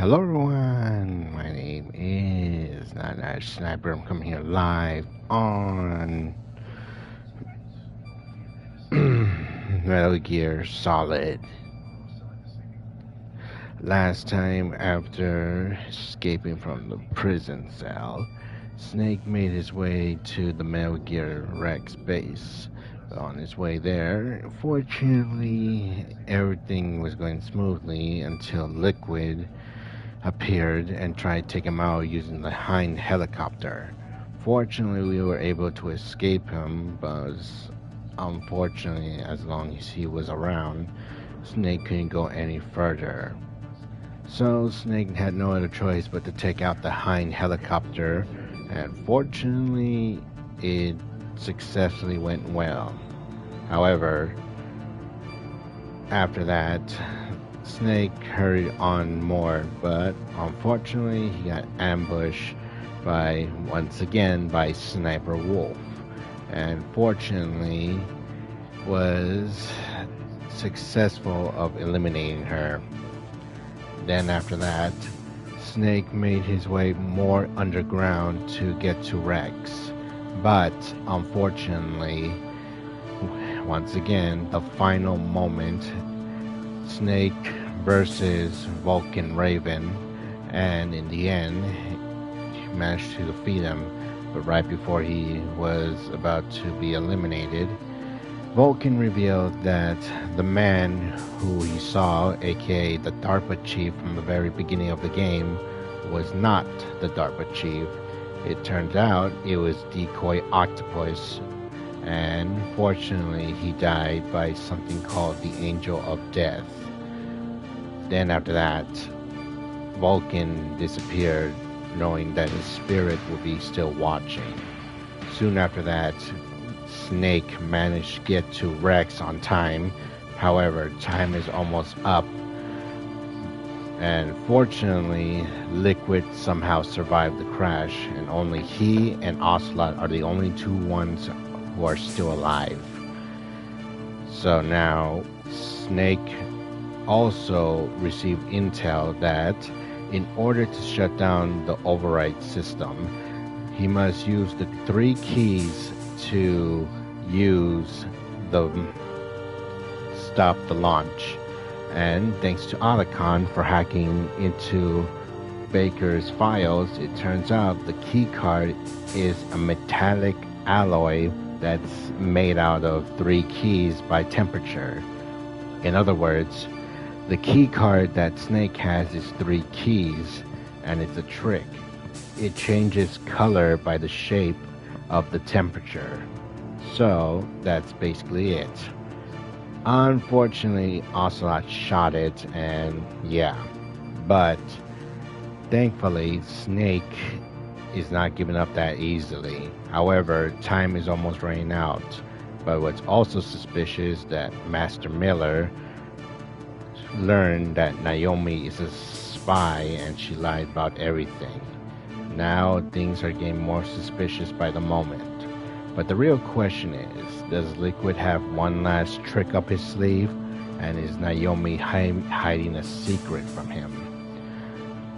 Hello everyone, my name is Not Sniper. I'm coming here live on Metal Gear Solid. Last time, after escaping from the prison cell, Snake made his way to the Metal Gear Rex base. On his way there, fortunately, everything was going smoothly until Liquid appeared and tried to take him out using the Hind helicopter. Fortunately, we were able to escape him, but unfortunately, as long as he was around, Snake couldn't go any further. So Snake had no other choice but to take out the Hind helicopter, and fortunately, it successfully went well. However, after that, Snake hurried on more, but unfortunately he got ambushed once again by Sniper Wolf, and fortunately was successful of eliminating her. Then after that, Snake made his way more underground to get to Rex, but unfortunately, once again, the final moment, Snake versus Vulcan Raven, and in the end, he managed to defeat him. But right before he was about to be eliminated, Vulcan revealed that the man who he saw, aka the DARPA chief from the very beginning of the game, was not the DARPA chief. It turns out it was Decoy Octopus, and fortunately he died by something called the Angel of Death. Then after that, Vulcan disappeared, knowing that his spirit would be still watching. Soon after that, Snake managed to get to Rex on time. However, time is almost up. And fortunately, Liquid somehow survived the crash, and only he and Ocelot are the only two ones who are still alive. So now, Snake also received intel that in order to shut down the override system, he must use the 3 keys to stop the launch. And thanks to Otacon for hacking into Baker's files, it turns out the key card is a metallic alloy that's made out of 3 keys by temperature. In other words, the key card that Snake has is 3 keys, and it's a trick. It changes color by the shape of the temperature. So that's basically it. Unfortunately, Ocelot shot it, and yeah. But thankfully, Snake is not giving up that easily. However, time is almost running out. But what's also suspicious that Master Miller learned that Naomi is a spy and she lied about everything. Now things are getting more suspicious by the moment. But the real question is, does Liquid have one last trick up his sleeve? And is Naomi hiding a secret from him?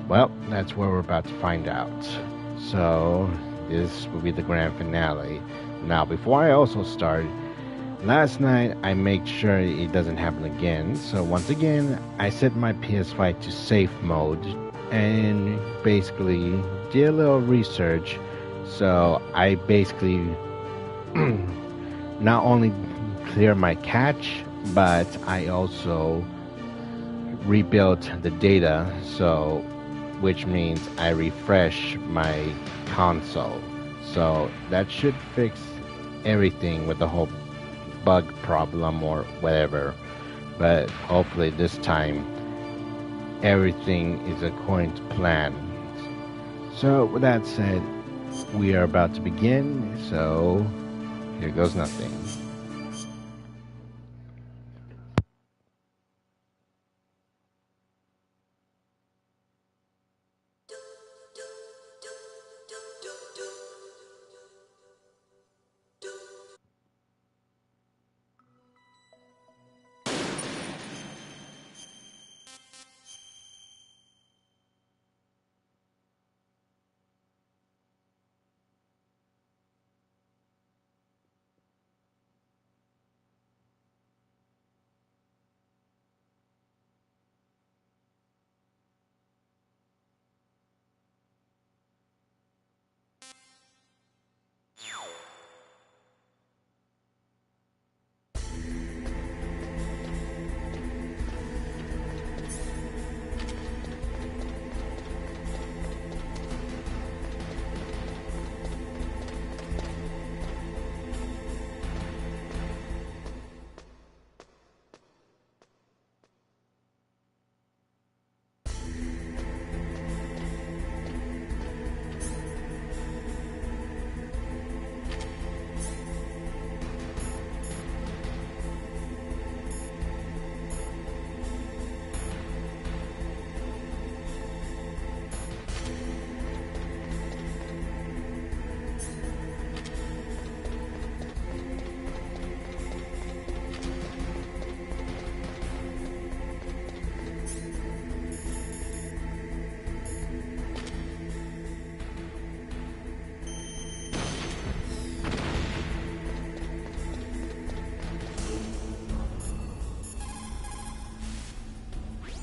Well, that's where we're about to find out. So, this will be the grand finale. Now, before I also start, last night I made sure it doesn't happen again. So once again, I set my PS5 to safe mode and basically did a little research. So I basically not only clear my cache, but I also rebuilt the data, so which means I refresh my console. So that should fix everything with the whole bug problem or whatever. But hopefully this time everything is according to plan. So with that said, we are about to begin, so here goes nothing.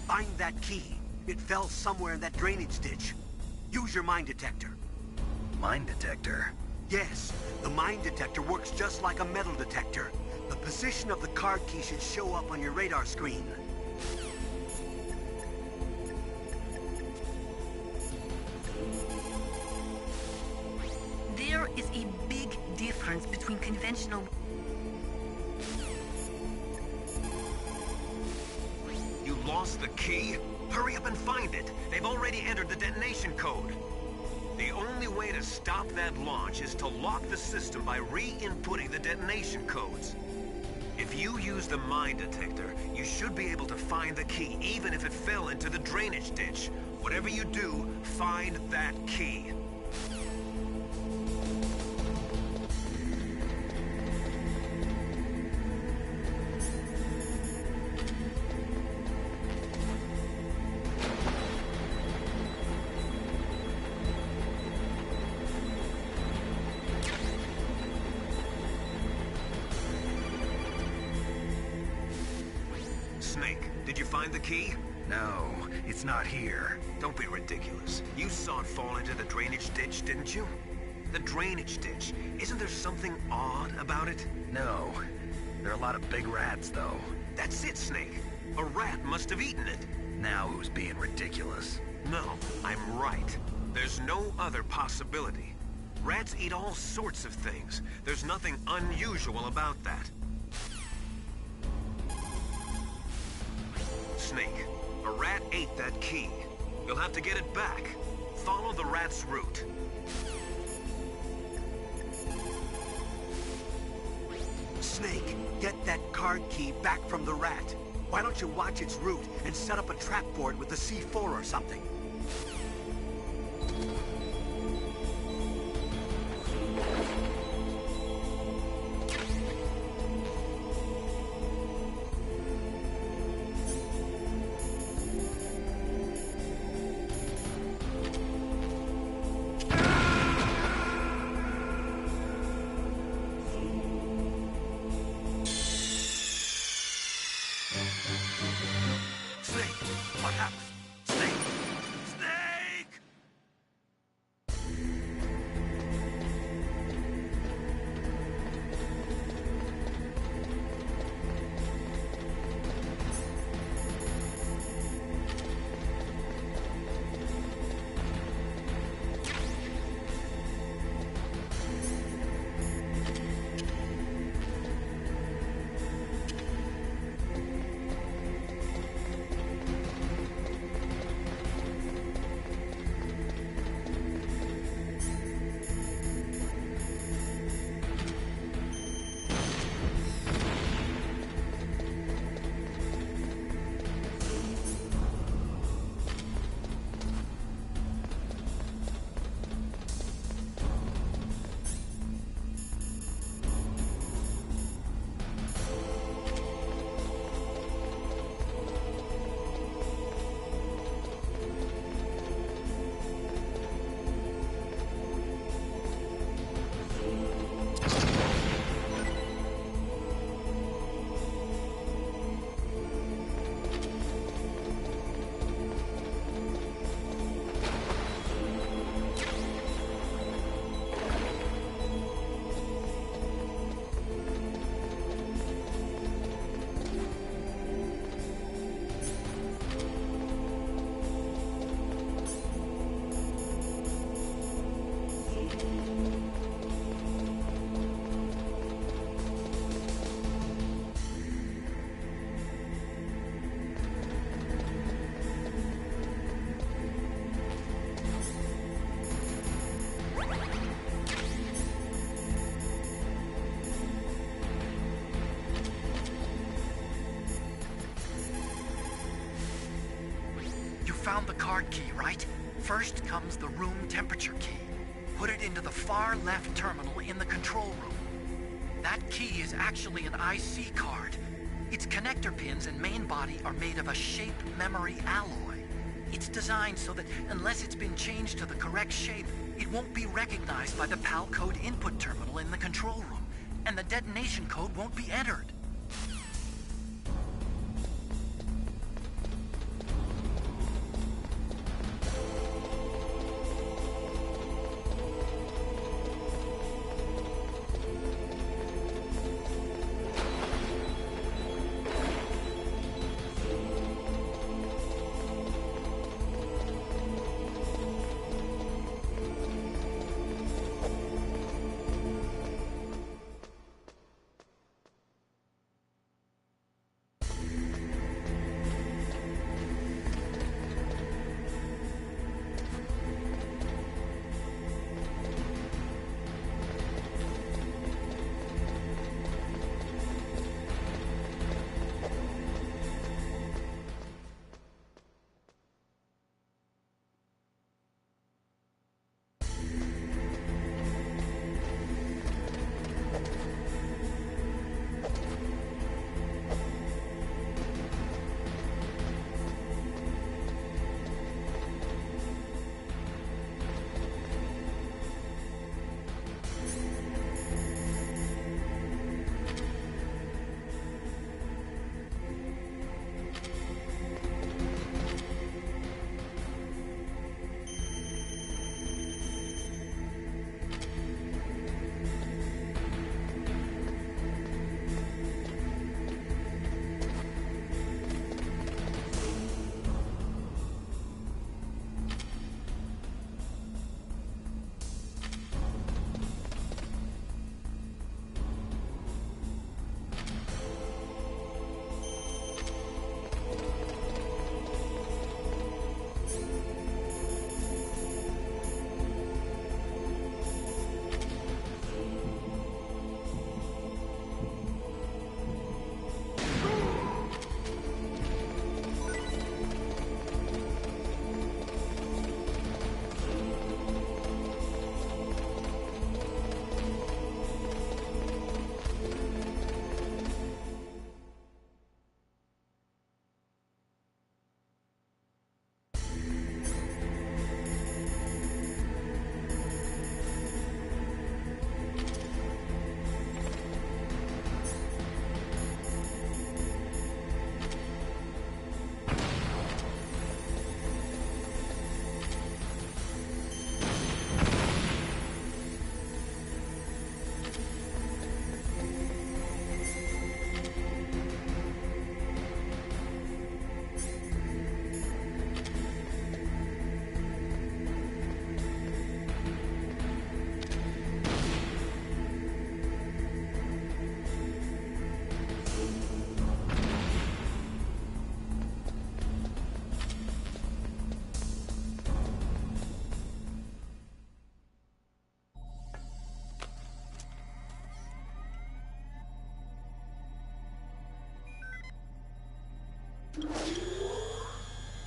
Find that key. It fell somewhere in that drainage ditch. Use your mine detector. Mine detector? Yes, the mine detector works just like a metal detector. The position of the card key should show up on your radar screen. There is a big difference between conventional... You lost the key? Hurry up and find it. They've already entered the detonation code. The only way to stop that launch is to lock the system by re-inputting the detonation codes. If you use the mine detector, you should be able to find the key, even if it fell into the drainage ditch. Whatever you do, find that key. Snake, did you find the key? No, it's not here. Don't be ridiculous. You saw it fall into the drainage ditch, didn't you? The drainage ditch. Isn't there something odd about it? No. There are a lot of big rats, though. That's it, Snake. A rat must have eaten it. Now who's being ridiculous? No, I'm right. There's no other possibility. Rats eat all sorts of things. There's nothing unusual about that. Snake, a rat ate that key. You'll have to get it back. Follow the rat's route. Snake, get that card key back from the rat. Why don't you watch its route and set up a trap board with the C4 or something? Snake, what happened? Snake! Snake! Found the card key, right? First comes the room temperature key. Put it into the far left terminal in the control room. That key is actually an IC card. Its connector pins and main body are made of a shape memory alloy. It's designed so that unless it's been changed to the correct shape, it won't be recognized by the PAL code input terminal in the control room, and the detonation code won't be entered.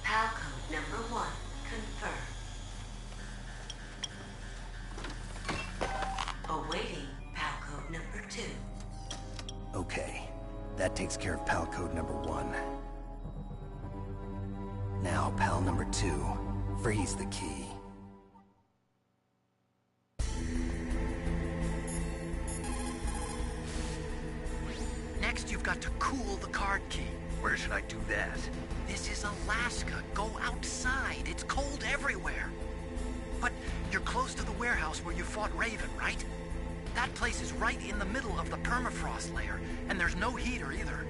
PAL code number 1 confirmed. Awaiting PAL code number 2. Okay, that takes care of PAL code number 1. Now, PAL number 2, freeze the key. Next, you've got to cool the card key. Where should I do that? This is Alaska. Go outside. It's cold everywhere. But you're close to the warehouse where you fought Raven, right? That place is right in the middle of the permafrost layer, and there's no heater either.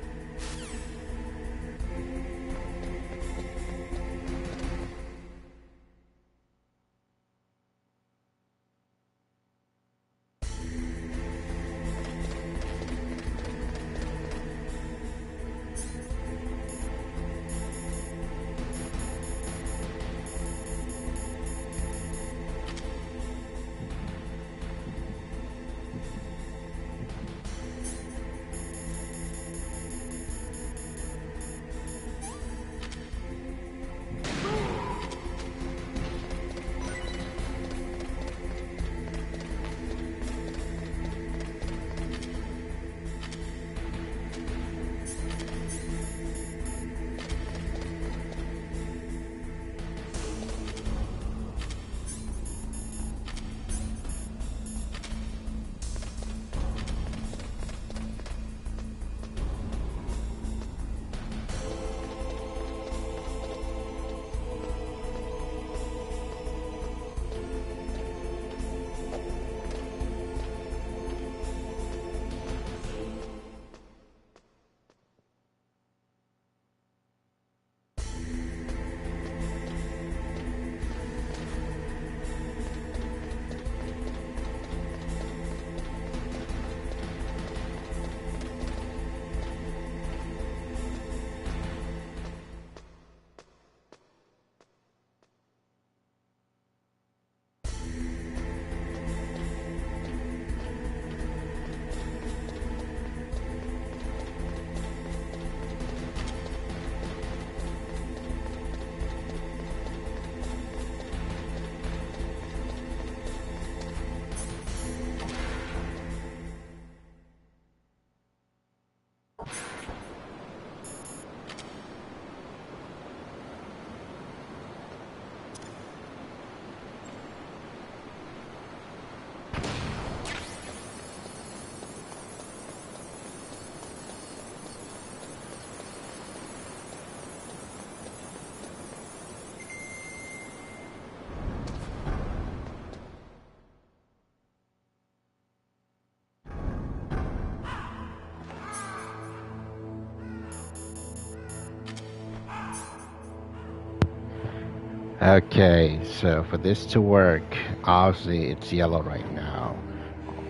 Okay, so for this to work, obviously it's yellow right now.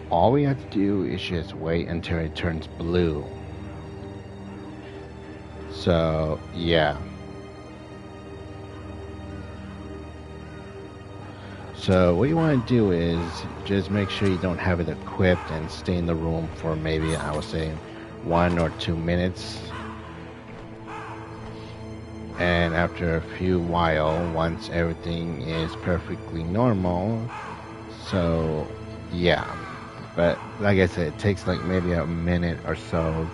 All we have to do is just wait until it turns blue. So, yeah. So what you want to do is just make sure you don't have it equipped and stay in the room for maybe, I would say, 1 or 2 minutes. And after a few while, once everything is perfectly normal, so yeah. But like I said, it takes like maybe a minute or so.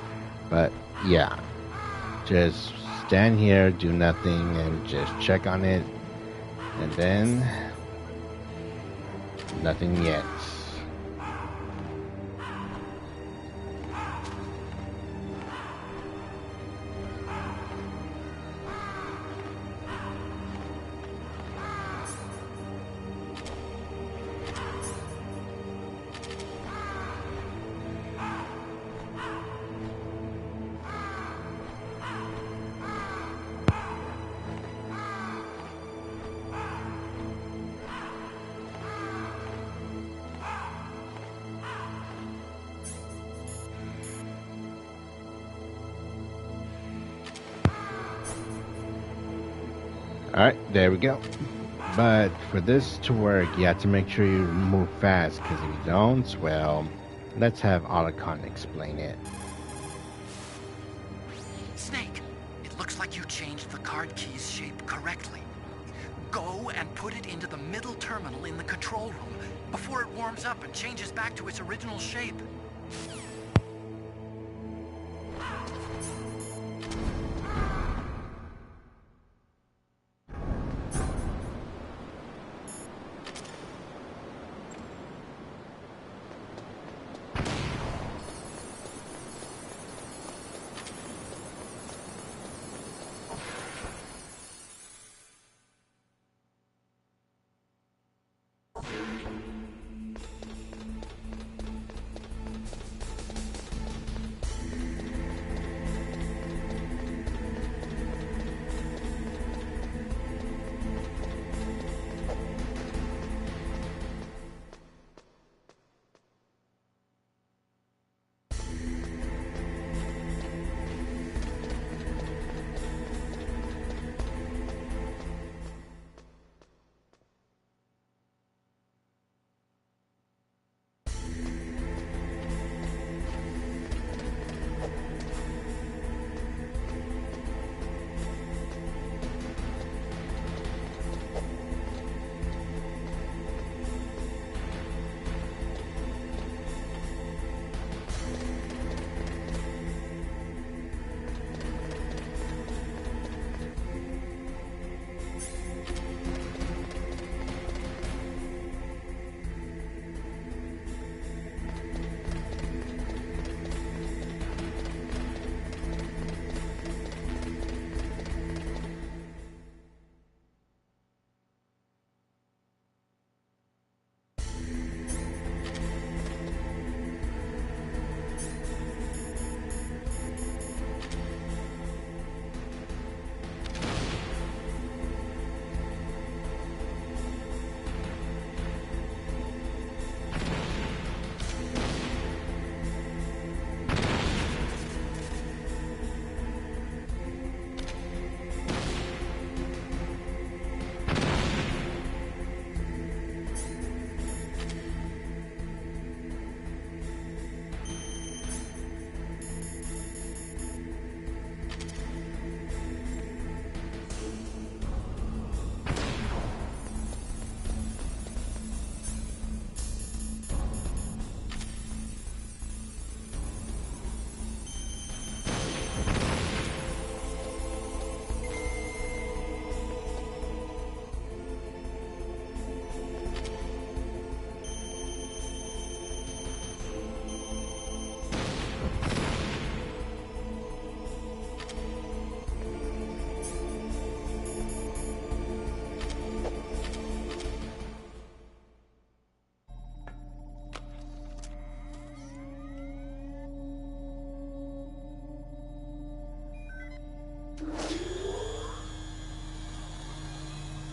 But yeah, just stand here, do nothing, and just check on it. And then nothing yet. Alright, there we go. But for this to work, you have to make sure you move fast, because if you don't, well, let's have Otacon explain it. Snake, it Looks like you changed the card key's shape correctly. Go and put it into the middle terminal in the control room before it warms up and changes back to its original shape.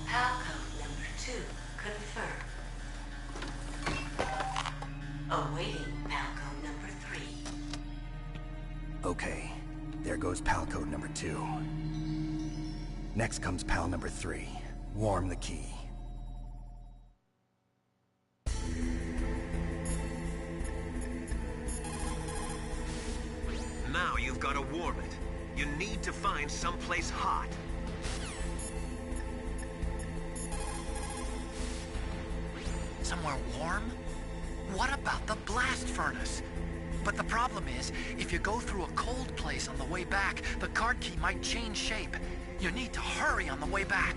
Palcode number 2 confirmed. Awaiting Palcode number 3. Okay, there goes PAL code number 2. Next comes PAL number 3. Warm the key. Now you've got to warm it. You need to find someplace hot. Somewhere warm? What about the blast furnace? But the problem is, if you go through a cold place on the way back, the card key might change shape. You need to hurry on the way back.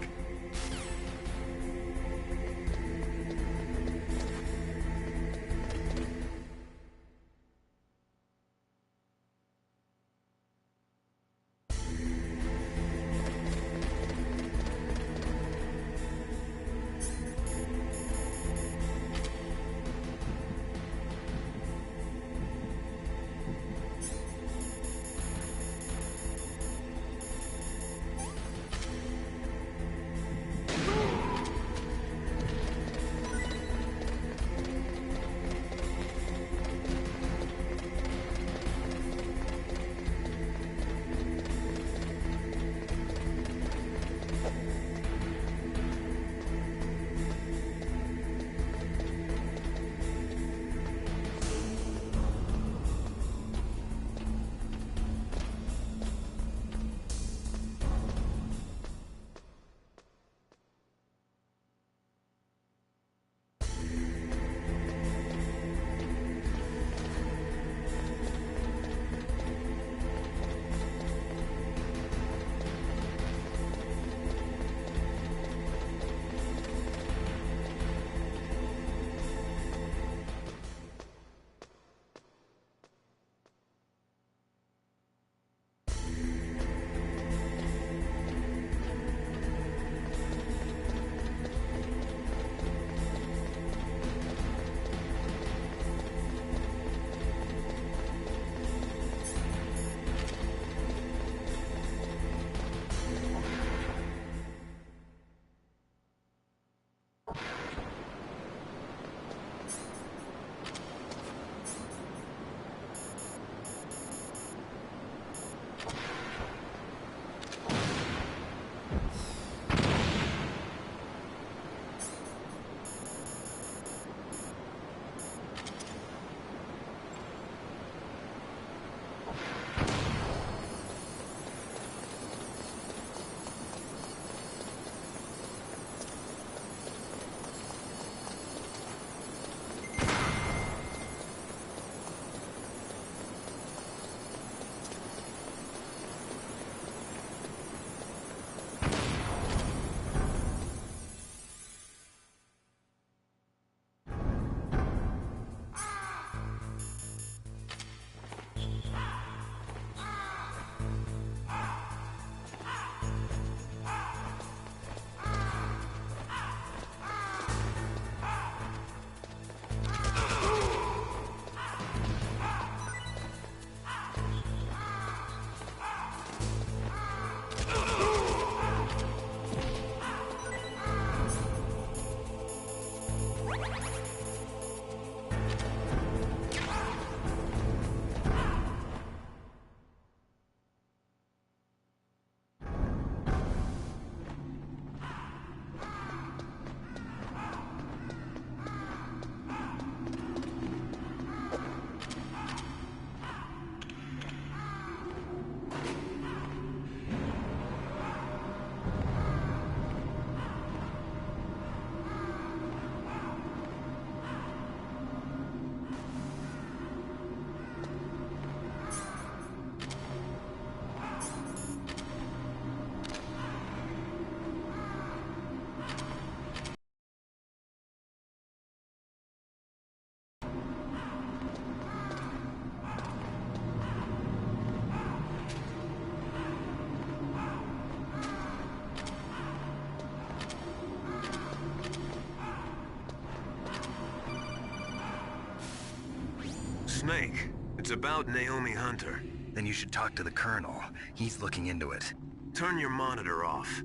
Snake, it's about Naomi Hunter. Then you should talk to the Colonel. He's looking into it. Turn your monitor off.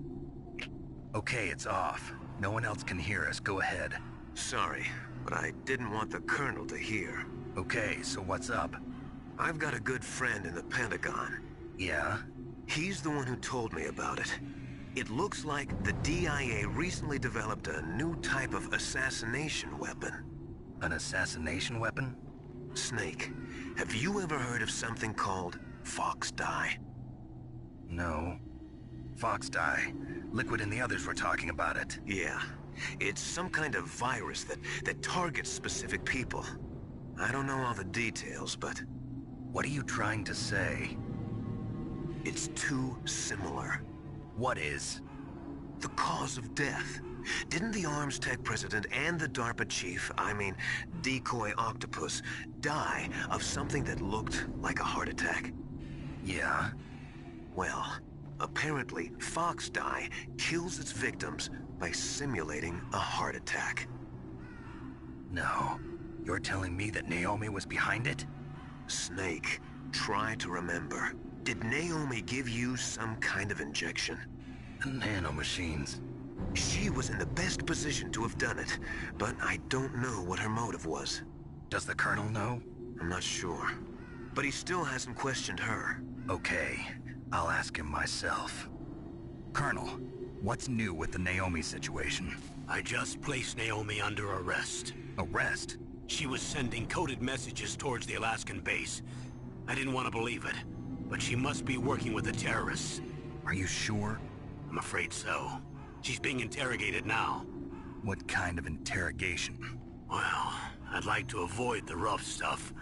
Okay, it's off. No one else can hear us. Go ahead. Sorry, but I didn't want the Colonel to hear. Okay, so what's up? I've got a good friend in the Pentagon. Yeah? He's the one who told me about it. It looks like the DIA recently developed a new type of assassination weapon. An assassination weapon? Snake, have you ever heard of something called Fox Dye? No. Fox dye. Liquid and the others were talking about it. Yeah. It's some kind of virus that targets specific people. I don't know all the details, but... What are you trying to say? It's too similar. What is? The cause of death. Didn't the Arms Tech president and the DARPA chief, I mean, Decoy Octopus, die of something that looked like a heart attack? Yeah? Well, apparently Fox Dye kills its victims by simulating a heart attack. No. You're telling me that Naomi was behind it? Snake, try to remember. Did Naomi give you some kind of injection? The nanomachines. She was in the best position to have done it, but I don't know what her motive was. Does the Colonel know? I'm not sure. But he still hasn't questioned her. Okay, I'll ask him myself. Colonel, what's new with the Naomi situation? I just placed Naomi under arrest. Arrest? She was sending coded messages towards the Alaskan base. I didn't want to believe it, but she must be working with the terrorists. Are you sure? I'm afraid so. She's being interrogated now. What kind of interrogation? Well, I'd like to avoid the rough stuff,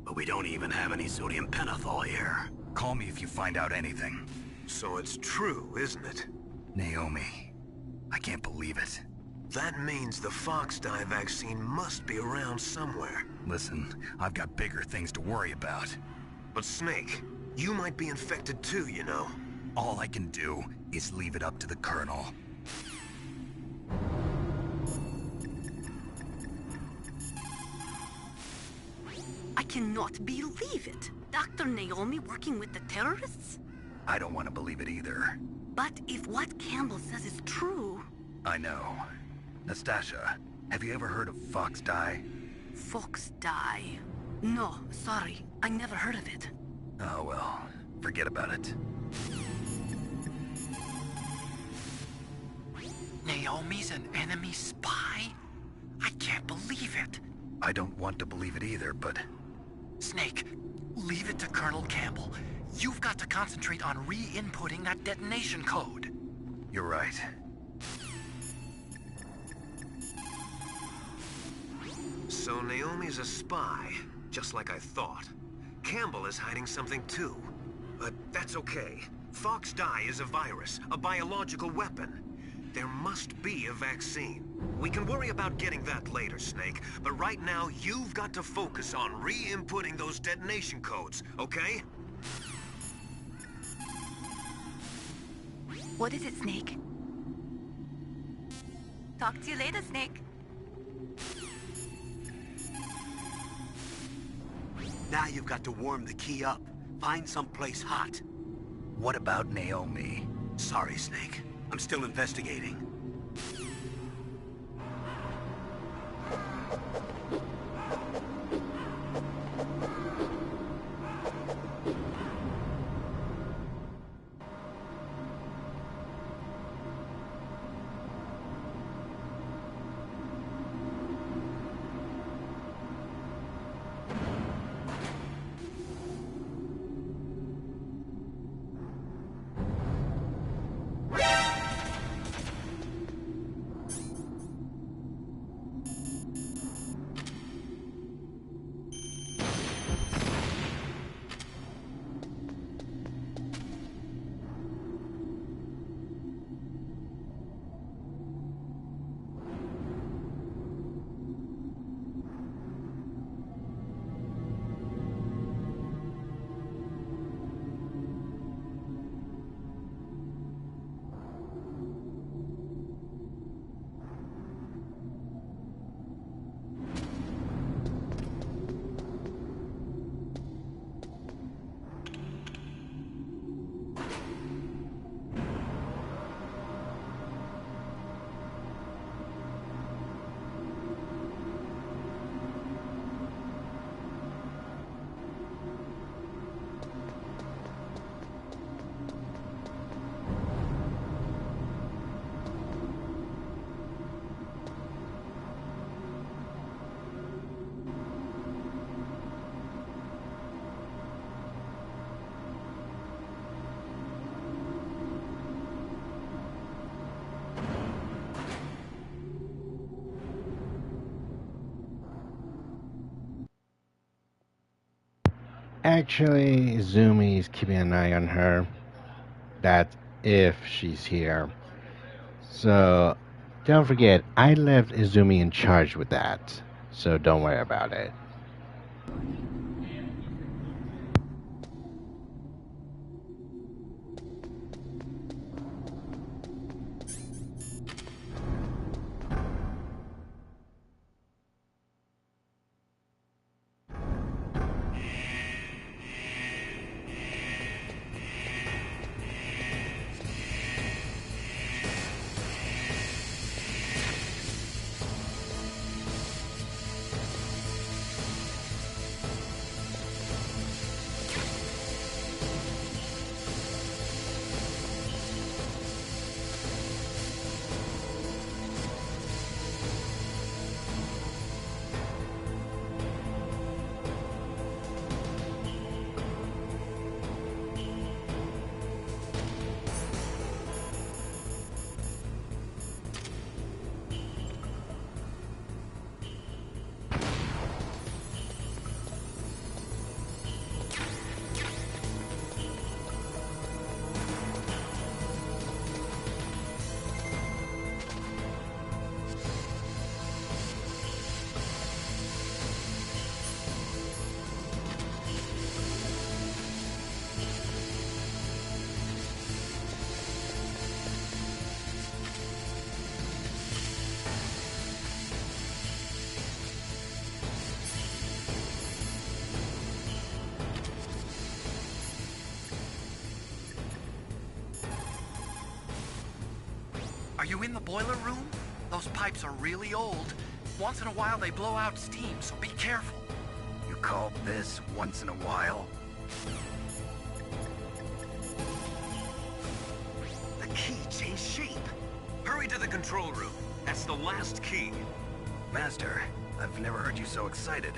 but we don't even have any sodium pentothal here. Call me if you find out anything. So it's true, isn't it? Naomi. I can't believe it. That means the Fox Dye vaccine must be around somewhere. Listen, I've got bigger things to worry about. But Snake, you might be infected too, you know. All I can do is leave it up to the Colonel. I cannot believe it. Dr. Naomi working with the terrorists? I don't want to believe it either. But if what Campbell says is true... I know. Nastasha, have you ever heard of Fox Dye? Fox Dye? No, sorry. I never heard of it. Oh well, forget about it. Naomi's an enemy spy? I can't believe it. I don't want to believe it either, but... Snake, Leave it to Colonel Campbell. You've got to concentrate on re-inputting that detonation code. You're right. So Naomi's a spy, just like I thought. Campbell is hiding something too. But that's okay. Fox dye is a virus, a biological weapon. There must be a vaccine. We can worry about getting that later, Snake. But right now, you've got to focus on re-inputting those detonation codes, okay? What is it, Snake? Talk to you later, Snake. Now you've got to warm the key up. Find someplace hot. What about Naomi? Sorry, Snake. I'm still investigating. Actually, Zumi's keeping an eye on her. That's if she's here. So, don't forget, I left Izumi in charge with that. So don't worry about it. Are you in the boiler room? Those pipes are really old. Once in a while they blow out steam, so be careful. You call this once in a while? The key changed shape. Hurry to the control room. That's the last key. Master, I've never heard you so excited.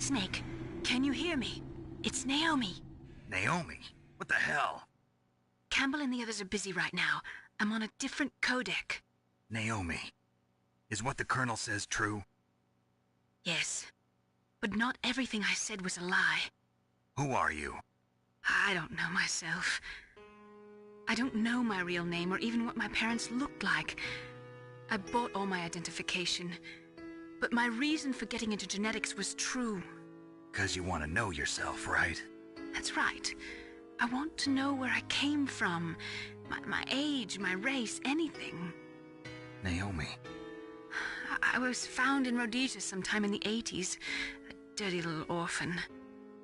Snake, can you hear me? It's Naomi. Naomi? What the hell? Campbell and the others are busy right now. I'm on a different codec. Naomi, is what the Colonel says true? Yes. But not everything I said was a lie. Who are you? I don't know myself. I don't know my real name or even what my parents looked like. I bought all my identification. But my reason for getting into genetics was true. 'Cause you want to know yourself, right? That's right. I want to know where I came from. My age, my race, anything. Naomi. I was found in Rhodesia sometime in the 80s. A dirty little orphan.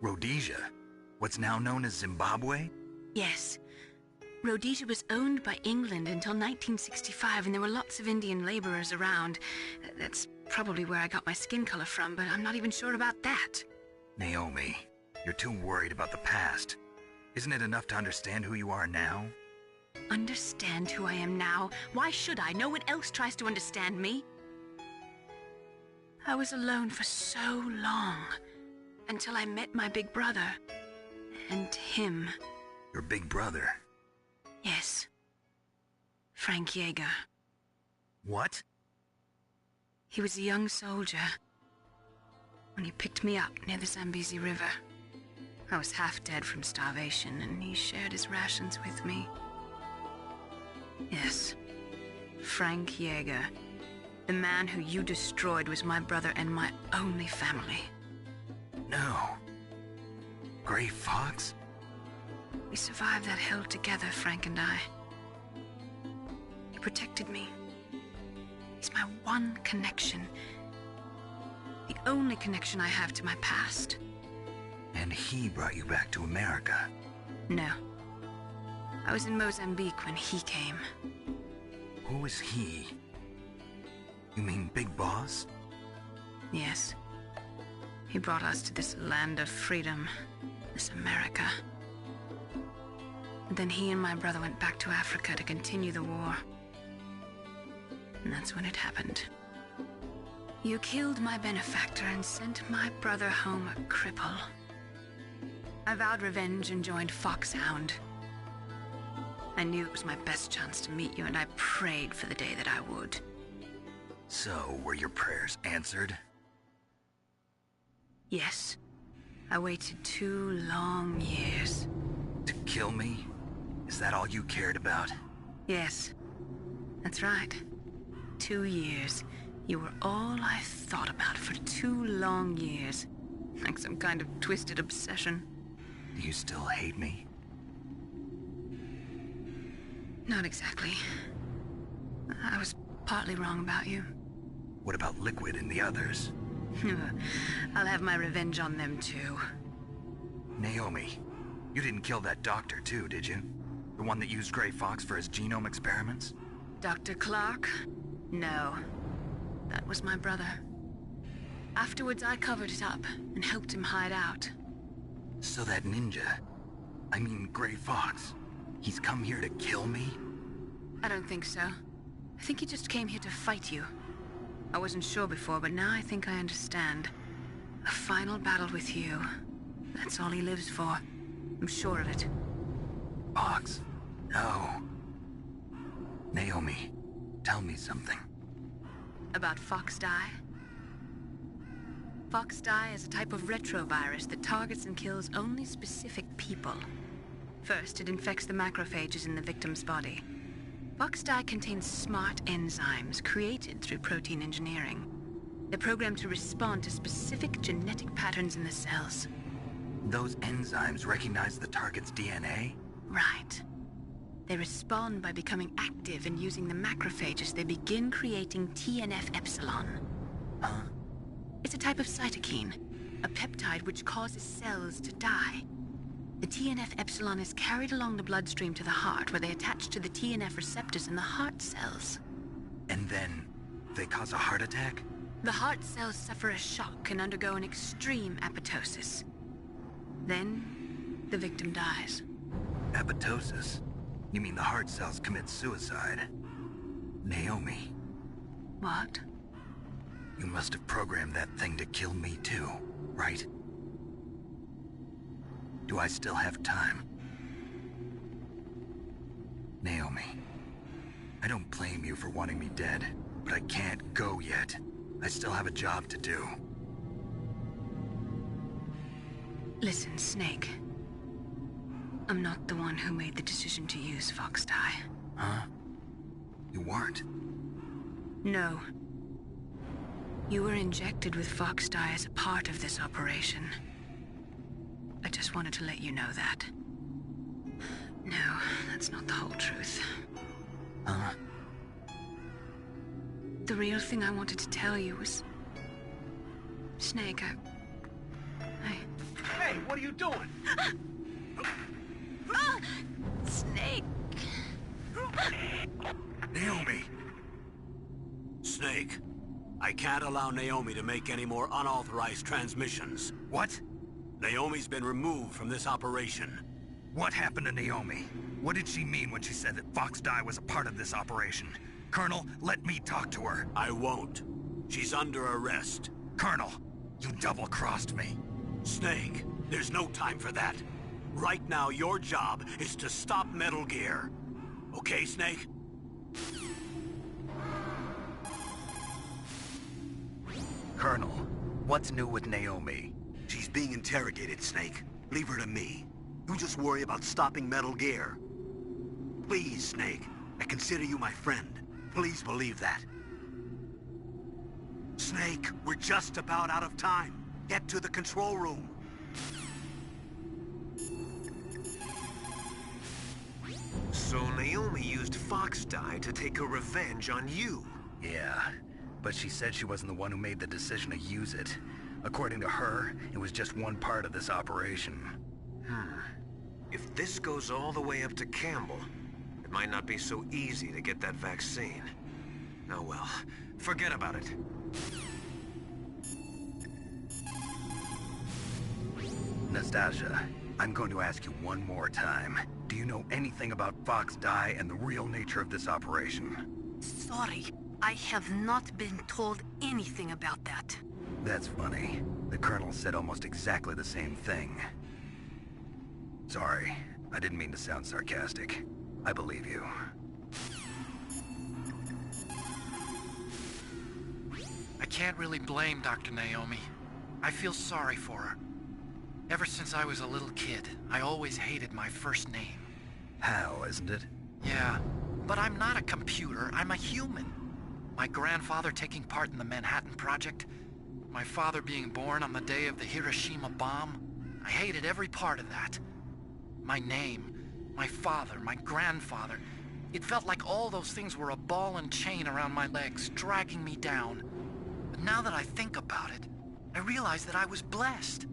Rhodesia? What's now known as Zimbabwe? Yes. Rhodesia was owned by England until 1965, and there were lots of Indian laborers around. That's probably where I got my skin color from, but I'm not even sure about that. Naomi, you're too worried about the past. Isn't it enough to understand who you are now? Understand who I am now? Why should I? No one else tries to understand me. I was alone for so long, until I met my big brother. And him. Your big brother? Yes. Frank Yeager. What? He was a young soldier when he picked me up near the Zambezi River. I was half dead from starvation, and he shared his rations with me. Yes, Frank Yeager. The man who you destroyed was my brother and my only family. No. Gray Fox? We survived that hell together, Frank and I. He protected me. He's my one connection. The only connection I have to my past. And he brought you back to America? No. I was in Mozambique when he came. Who is he? You mean Big Boss? Yes. He brought us to this land of freedom, this America. And then he and my brother went back to Africa to continue the war. And that's when it happened. You killed my benefactor and sent my brother home a cripple. I vowed revenge and joined Foxhound. I knew it was my best chance to meet you, and I prayed for the day that I would. So, were your prayers answered? Yes. I waited 2 long years. To kill me? Is that all you cared about? Yes. That's right. 2 years. You were all I thought about for 2 long years. Like some kind of twisted obsession. Do you still hate me? Not exactly. I was partly wrong about you. What about Liquid and the others? I'll have my revenge on them too. Naomi, you didn't kill that doctor too, did you? The one that used Gray Fox for his genome experiments? Dr. Clark? No. That was my brother. Afterwards, I covered it up and helped him hide out. So that ninja, I mean Gray Fox, he's come here to kill me? I don't think so. I think he just came here to fight you. I wasn't sure before, but now I think I understand. A final battle with you. That's all he lives for. I'm sure of it. Fox, no. Naomi, tell me something. About Fox-Die? Fox-Die is a type of retrovirus that targets and kills only specific people. First, it infects the macrophages in the victim's body. Fox-Die contains smart enzymes created through protein engineering. They're programmed to respond to specific genetic patterns in the cells. Those enzymes recognize the target's DNA? Right. They respond by becoming active and using the macrophages. They begin creating TNF-epsilon. Huh? It's a type of cytokine, a peptide which causes cells to die. The TNF-epsilon is carried along the bloodstream to the heart, where they attach to the TNF receptors in the heart cells. And then, they cause a heart attack? The heart cells suffer a shock and undergo an extreme apoptosis. Then, the victim dies. Apoptosis? You mean the heart cells commit suicide? Naomi. What? You must have programmed that thing to kill me too, right? Do I still have time? Naomi, I don't blame you for wanting me dead, but I can't go yet. I still have a job to do. Listen, Snake. I'm not the one who made the decision to use Fox Dye. Huh? You weren't? No. You were injected with Fox Dye as a part of this operation. I just wanted to let you know that. No, that's not the whole truth. Huh? The real thing I wanted to tell you was... Snake, Hey, what are you doing? Snake! Naomi! Snake, I can't allow Naomi to make any more unauthorized transmissions. What? Naomi's been removed from this operation. What happened to Naomi? What did she mean when she said that Fox Dye was a part of this operation? Colonel, let me talk to her. I won't. She's under arrest. Colonel, you double-crossed me. Snake, there's no time for that. Right now, your job is to stop Metal Gear. Okay, Snake? Colonel, what's new with Naomi? She's being interrogated, Snake. Leave her to me. You just worry about stopping Metal Gear. Please, Snake. I consider you my friend. Please believe that. Snake, we're just about out of time. Get to the control room. So Naomi used Fox Dye to take her revenge on you. Yeah, but she said she wasn't the one who made the decision to use it. According to her, it was just one part of this operation. If this goes all the way up to Campbell, it might not be so easy to get that vaccine. Oh well, forget about it. Nastasia, I'm going to ask you one more time. Do you know anything about Fox Dye and the real nature of this operation? Sorry, I have not been told anything about that. That's funny. The Colonel said almost exactly the same thing. Sorry, I didn't mean to sound sarcastic. I believe you. I can't really blame Dr. Naomi. I feel sorry for her. Ever since I was a little kid, I always hated my first name. Hal, isn't it? Yeah, but I'm not a computer, I'm a human. My grandfather taking part in the Manhattan Project, my father being born on the day of the Hiroshima bomb. I hated every part of that. My name, my father, my grandfather. It felt like all those things were a ball and chain around my legs, dragging me down. But now that I think about it, I realize that I was blessed.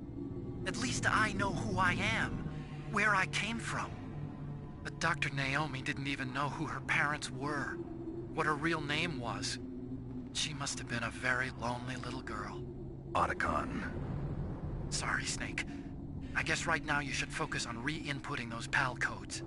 At least I know who I am, where I came from. But Dr. Naomi didn't even know who her parents were, what her real name was. She must have been a very lonely little girl. Otacon. Sorry, Snake. I guess right now you should focus on re-inputting those PAL codes.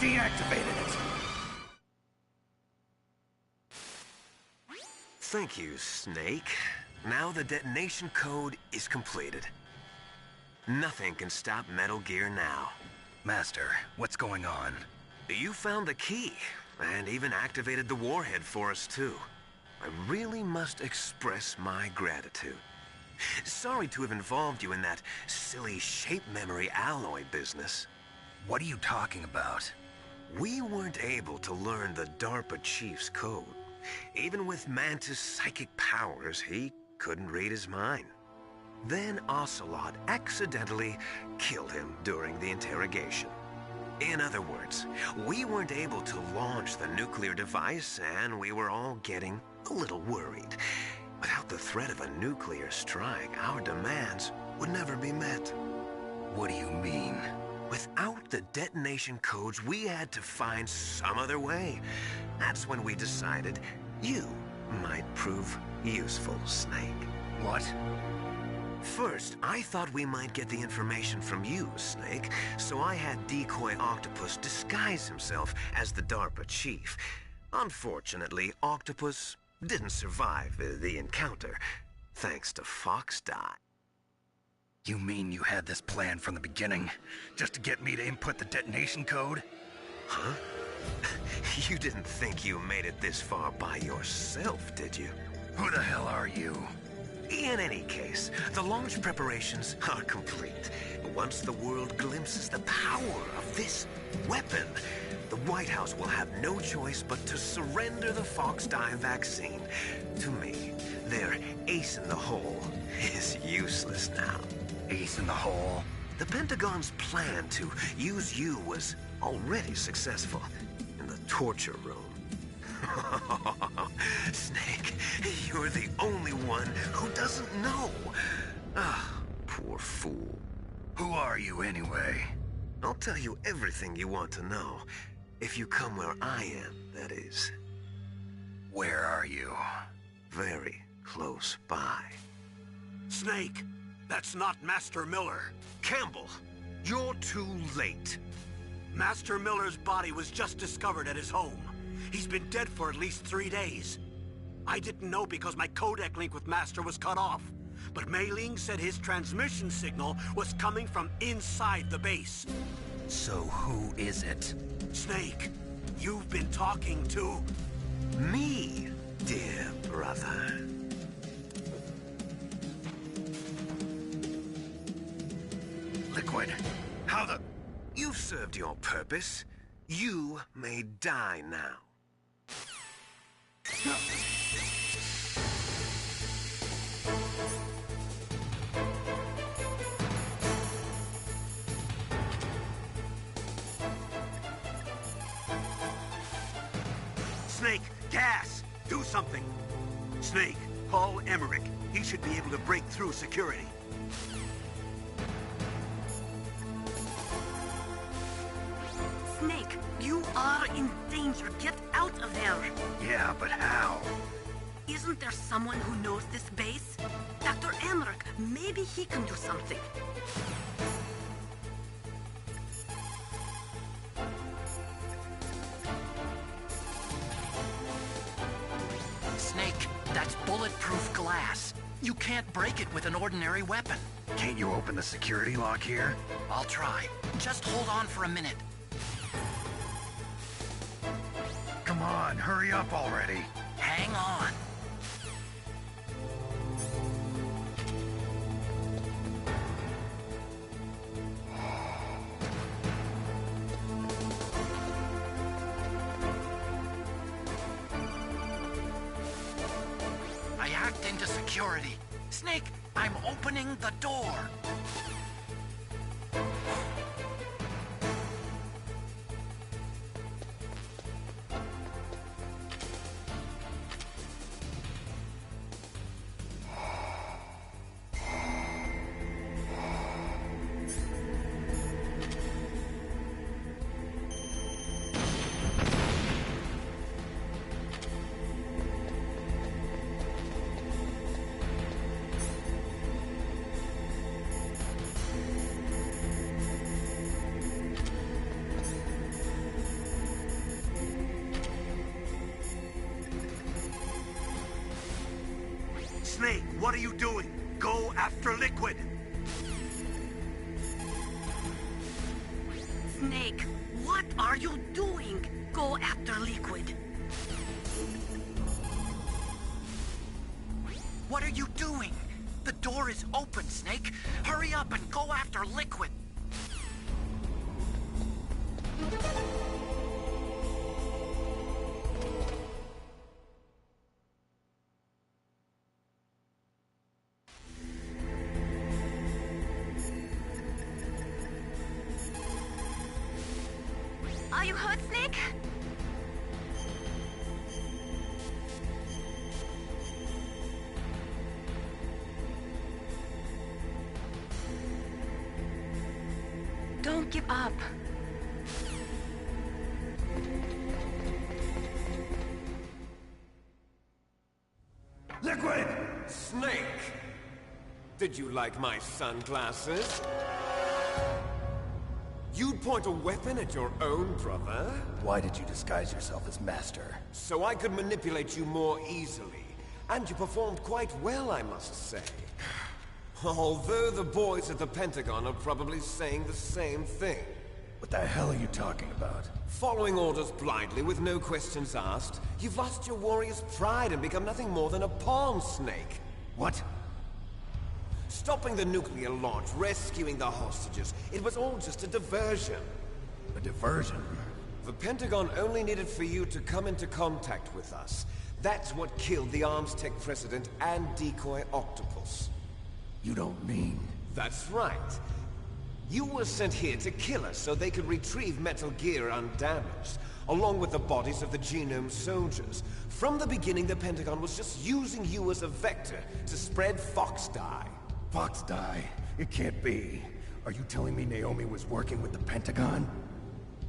deactivated it. Thank you, Snake. Now the detonation code is completed. Nothing can stop Metal Gear now. Master, what's going on? You found the key, and even activated the warhead for us, too. I really must express my gratitude. Sorry to have involved you in that silly shape memory alloy business. What are you talking about? We weren't able to learn the DARPA chief's code. Even with Mantis' psychic powers, he couldn't read his mind. Then Ocelot accidentally killed him during the interrogation. In other words, we weren't able to launch the nuclear device, and we were all getting a little worried. Without the threat of a nuclear strike, our demands would never be met. What do you mean? Without the detonation codes, we had to find some other way. That's when we decided you might prove useful, Snake. What? First, I thought we might get the information from you, Snake, so I had Decoy Octopus disguise himself as the DARPA chief. Unfortunately, Octopus didn't survive the encounter, thanks to Fox Die. You mean you had this plan from the beginning, just to get me to input the detonation code? Huh? You didn't think you made it this far by yourself, did you? Who the hell are you? In any case, the launch preparations are complete. Once the world glimpses the power of this weapon, the White House will have no choice but to surrender the Fox Die vaccine to me. Their ace in the hole is useless now. Ace in the hole? The Pentagon's plan to use you was already successful in the torture room. Snake, you're the only one who doesn't know. Ah, poor fool. Who are you anyway? I'll tell you everything you want to know. If you come where I am, that is. Where are you? Very close by. Snake, that's not Master Miller. Campbell, you're too late. Master Miller's body was just discovered at his home. He's been dead for at least 3 days. I didn't know because my codec link with Master was cut off. But Mei Ling said his transmission signal was coming from inside the base. So who is it? Snake, you've been talking to... Me, dear brother. Liquid, how the... You've served your purpose. You may die now. Snake, gas! Do something! Snake, call Emmerich. He should be able to break through security. Snake, you are in danger. Get out of there. Yeah, but how? Isn't there someone who knows this base? Dr. Emmerich, maybe he can do something. Snake, that's bulletproof glass. You can't break it with an ordinary weapon. Can't you open the security lock here? I'll try. Just hold on for a minute. Come on, hurry up already. Hang on. I hacked into security. Snake, I'm opening the door. What are you doing? Go after Liquid! Snake, what are you doing? Go after Liquid. What are you doing? The door is open, Snake. Hurry up and go after Liquid. Are you hurt, Snake? Don't give up. Liquid! Snake! Did you like my sunglasses? You'd point a weapon at your own brother? Why did you disguise yourself as Master? So I could manipulate you more easily. And you performed quite well, I must say. Although the boys at the Pentagon are probably saying the same thing. What the hell are you talking about? Following orders blindly with no questions asked, you've lost your warrior's pride and become nothing more than a pawn, Snake. What? Stopping the nuclear launch, rescuing the hostages, it was all just a diversion. A diversion? The Pentagon only needed for you to come into contact with us. That's what killed the Arms Tech president and decoy octopus. You don't mean... That's right. You were sent here to kill us so they could retrieve Metal Gear undamaged, along with the bodies of the Genome soldiers. From the beginning, the Pentagon was just using you as a vector to spread Fox Dye. Fox Dye? It can't be. Are you telling me Naomi was working with the Pentagon?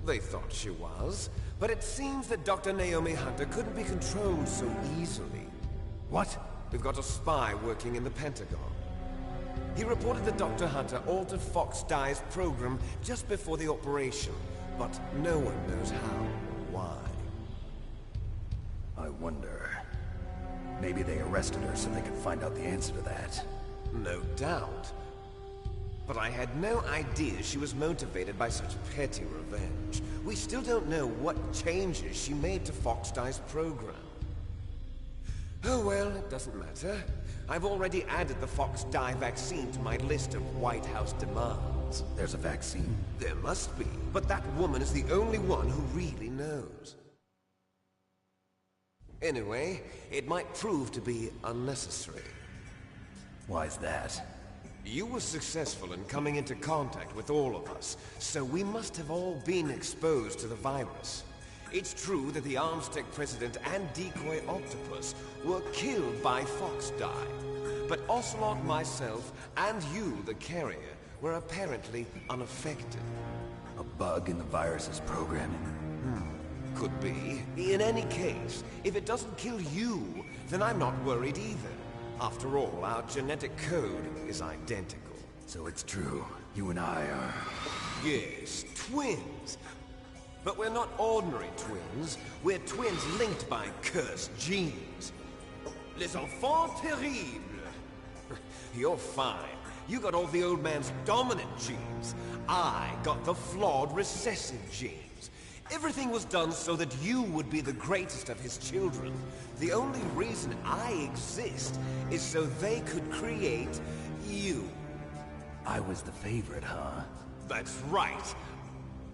They thought she was, but it seems that Dr. Naomi Hunter couldn't be controlled so easily. What? We've got a spy working in the Pentagon. He reported that Dr. Hunter altered Fox Dye's program just before the operation, but no one knows how or why. I wonder... Maybe they arrested her so they could find out the answer to that. No doubt. But I had no idea she was motivated by such petty revenge. We still don't know what changes she made to Fox Dye's program. Oh well, it doesn't matter. I've already added the Fox Dye vaccine to my list of White House demands. There's a vaccine? There must be, but that woman is the only one who really knows. Anyway, it might prove to be unnecessary. Why's that? You were successful in coming into contact with all of us, so we must have all been exposed to the virus. It's true that the Arms Tech president and decoy octopus were killed by Fox Dye, but Ocelot, myself, and you, the carrier, were apparently unaffected. A bug in the virus's programming? Could be. In any case, if it doesn't kill you, then I'm not worried either. After all, our genetic code is identical. So it's true. You and I are... Yes, twins. But we're not ordinary twins. We're twins linked by cursed genes. Les enfants terribles. You're fine. You got all the old man's dominant genes. I got the flawed recessive genes. Everything was done so that you would be the greatest of his children. The only reason I exist is so they could create you. I was the favorite, huh? That's right.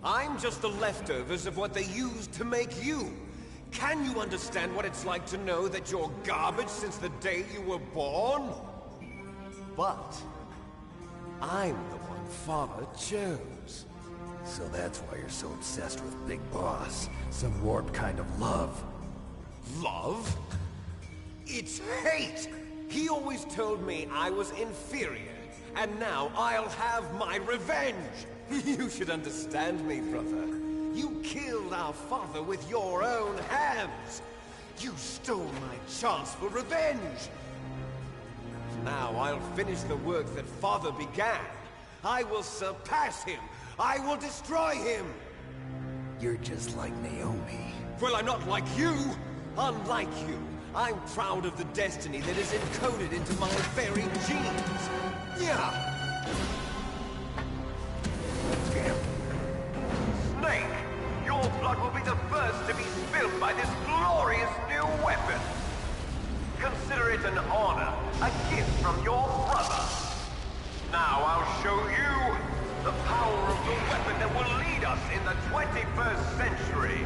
I'm just the leftovers of what they used to make you. Can you understand what it's like to know that you're garbage since the day you were born? But I'm the one Father chose. So that's why you're so obsessed with Big Boss. Some warped kind of love. Love? It's hate! He always told me I was inferior, and now I'll have my revenge! You should understand me, brother. You killed our father with your own hands! You stole my chance for revenge! Now I'll finish the work that Father began. I will surpass him! I will destroy him! You're just like Naomi. Well, I'm not like you! Unlike you, I'm proud of the destiny that is encoded into my very genes. Yeah. Snake, your blood will be the first to be spilled by this glorious new weapon. Consider it an honor, a gift from your brother. Now I'll show you the power of the weapon that will lead us in the 21st century.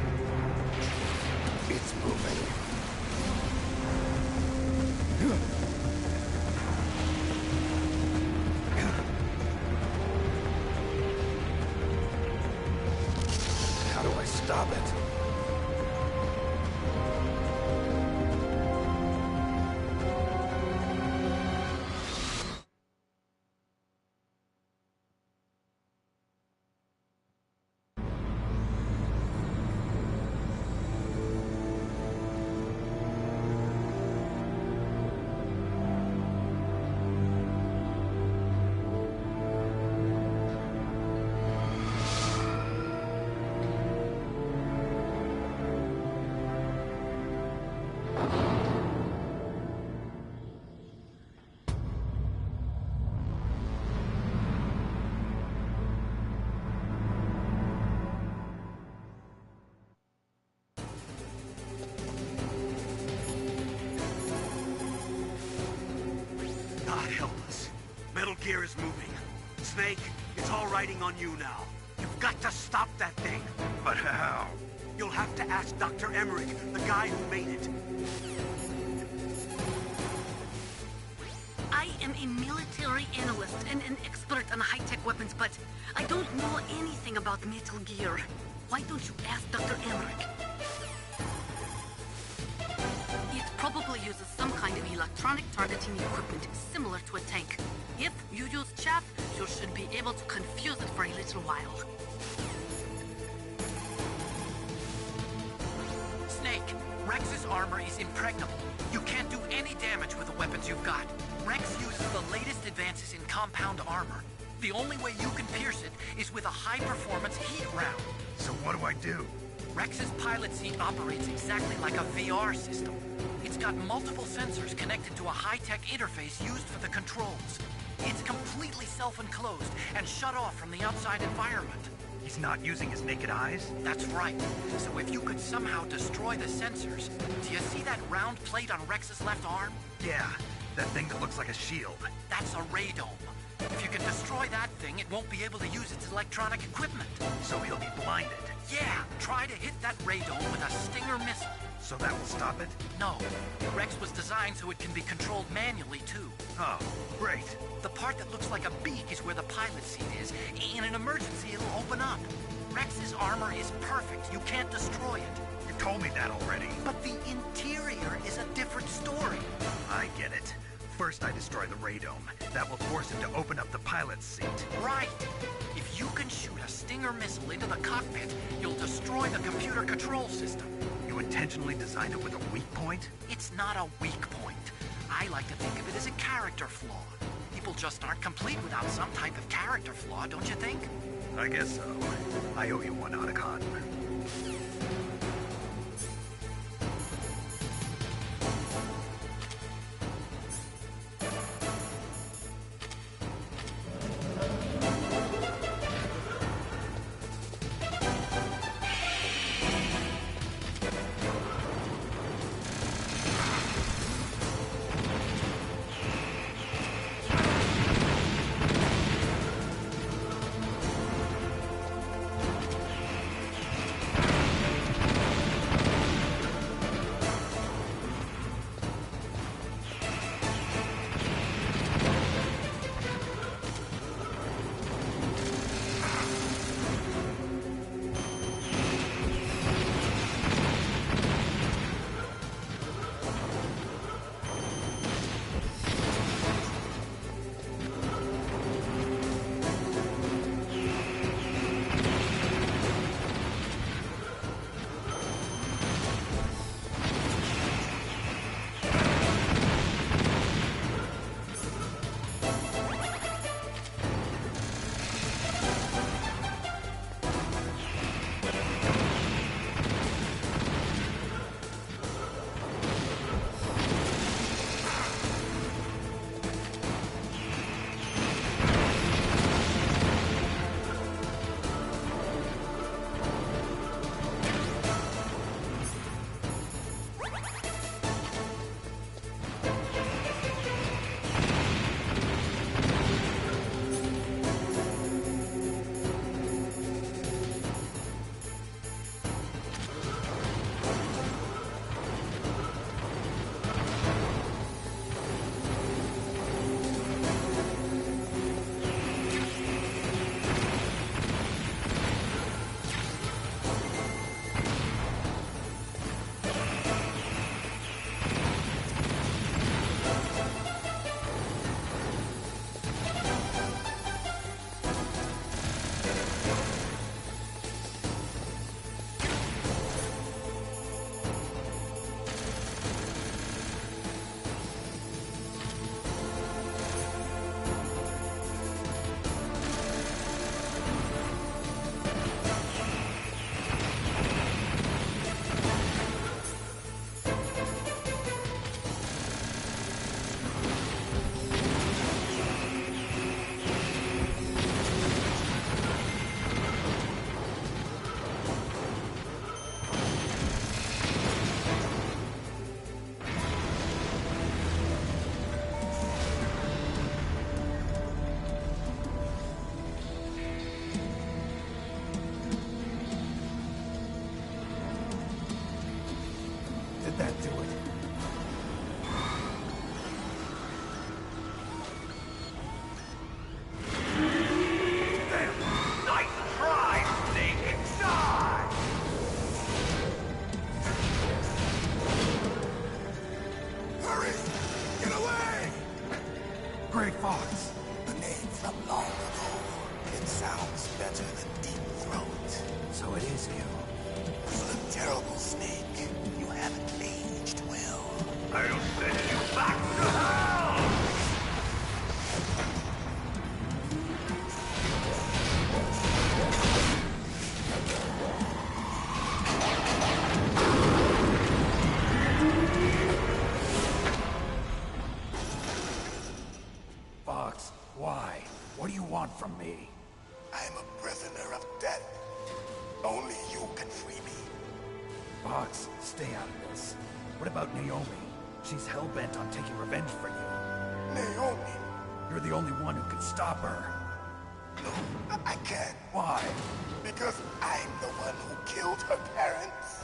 It's moving. How do I stop it? God help us. Metal Gear is moving. Snake, it's all riding on you now. You've got to stop that thing. But how? You'll have to ask Dr. Emmerich, the guy who made it. I am a military analyst and an expert on high-tech weapons, but I don't know anything about Metal Gear. Why don't you ask Dr. Emmerich? It probably uses some kind of electronic targeting equipment similar to a tank. If you use chaff, you should be able to confuse it for a little while. Snake, Rex's armor is impregnable. You can't do any damage with the weapons you've got. Rex uses the latest advances in compound armor. The only way you can pierce it is with a high-performance heat round. So what do I do? Rex's pilot seat operates exactly like a VR system. It's got multiple sensors connected to a high-tech interface used for the controls. It's completely self-enclosed and shut off from the outside environment. He's not using his naked eyes? That's right. So if you could somehow destroy the sensors, do you see that round plate on Rex's left arm? Yeah, that thing that looks like a shield. That's a radome. If you can destroy that thing, it won't be able to use its electronic equipment. So he'll be blinded. Yeah, try to hit that radome with a Stinger missile. So that will stop it? No. Rex was designed so it can be controlled manually, too. Oh, great. The part that looks like a beak is where the pilot seat is. In an emergency, it'll open up. Rex's armor is perfect. You can't destroy it. You told me that already. But the interior is a different story. I get it. First I destroy the radome. That will force him to open up the pilot's seat. Right. If you can shoot a Stinger missile into the cockpit, you'll destroy the computer control system. You intentionally designed it with a weak point? It's not a weak point. I like to think of it as a character flaw. People just aren't complete without some type of character flaw, don't you think? I guess so. I owe you one, Otacon. it is you. You're a terrible snake. You haven't aged well. I'll send you back to hell! Fox, why? What do you want from me? I'm a prisoner of death. Only you can free me. Fox, stay out of this. What about Naomi? She's hell-bent on taking revenge for you. Naomi? You're the only one who can stop her. No, I can't. Why? Because I'm the one who killed her parents.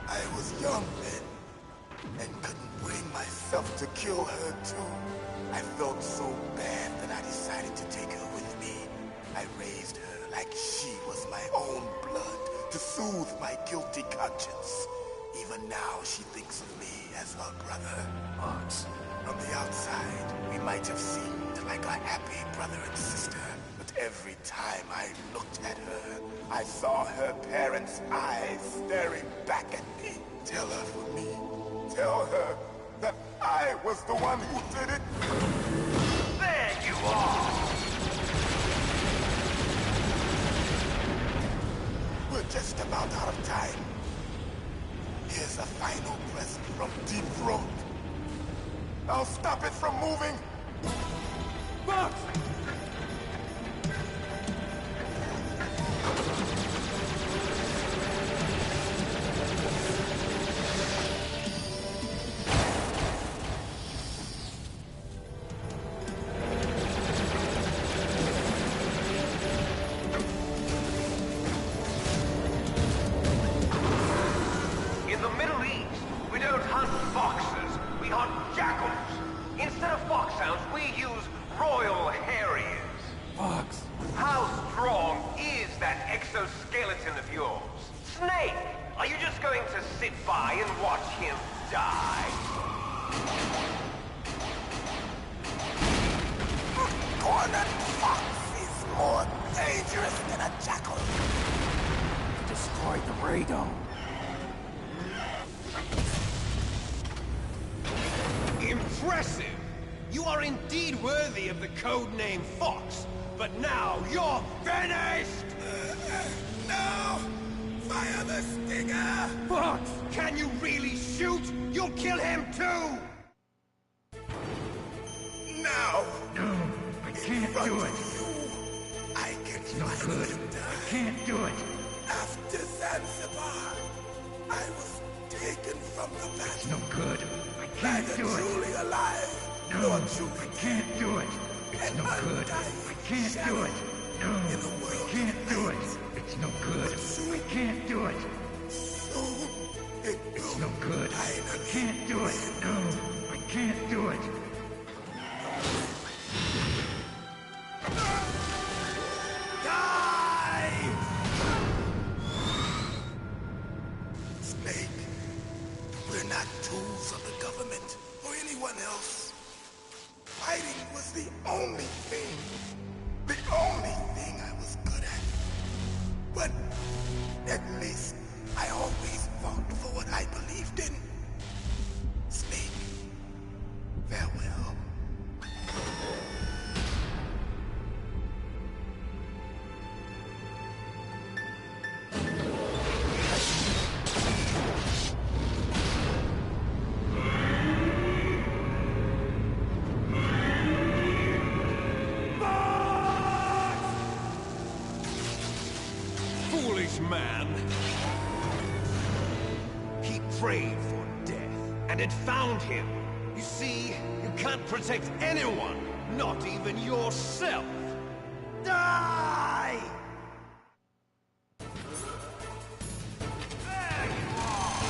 I was young then, and couldn't bring myself to kill her too. I felt so bad that I decided to take her with me. I raised her like she was my own blood, to soothe my guilty conscience. Even now, she thinks of me as her brother. Fox. From the outside, we might have seemed like a happy brother and sister, but every time I looked at her, I saw her parents' eyes staring back at me. Tell her for me. Tell her that I was the one who did it. There you are! We're just about out of time. Here's a final present from Deep Throat. I'll stop it from moving. Fox! In the Middle East, we don't hunt foxes, we hunt jackals. Instead of foxhounds, we use royal harriers. Fox! How strong is that exoskeleton of yours? Snake, are you just going to sit by and watch him die? Cornered fox is more dangerous than a jackal. Destroyed the radome. Impressive! You are indeed worthy of the codename Fox, but now you're finished! No! Fire the stinger! Fox! Can you really shoot? You'll kill him too! Now! No, I can't do it. I can No good. I can't do it. After Zanzibar, I was taken from the battle. No good. I can't Neither do it. truly alive, No, nor I truly can't do it. It's no good. I can't do it. No, I can't do it. It's no good. I can't do it. soon it It's will no good. I can't do it. No, I can't do it. die! Snake, we're not tools of the government or anyone else. Fighting was the only thing I was good at. But at least I always fought for what I believed in. Snake, farewell. Foolish man! He prayed for death, and it found him. You see, you can't protect anyone, not even yourself. Die! There you are!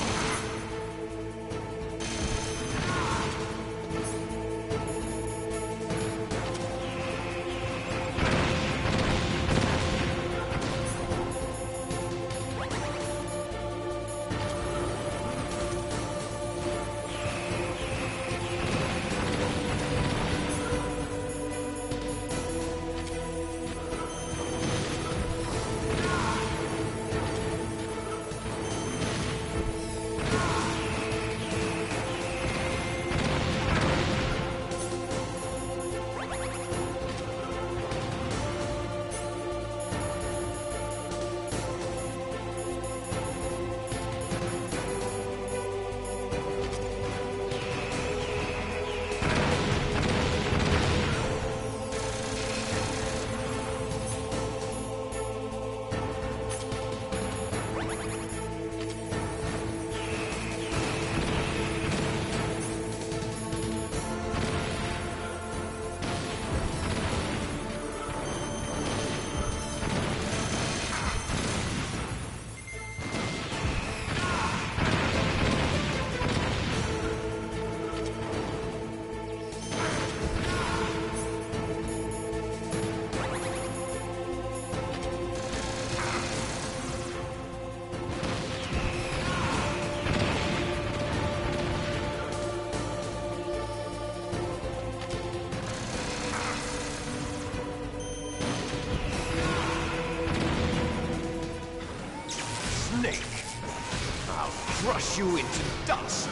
Snake! I'll crush you into dust!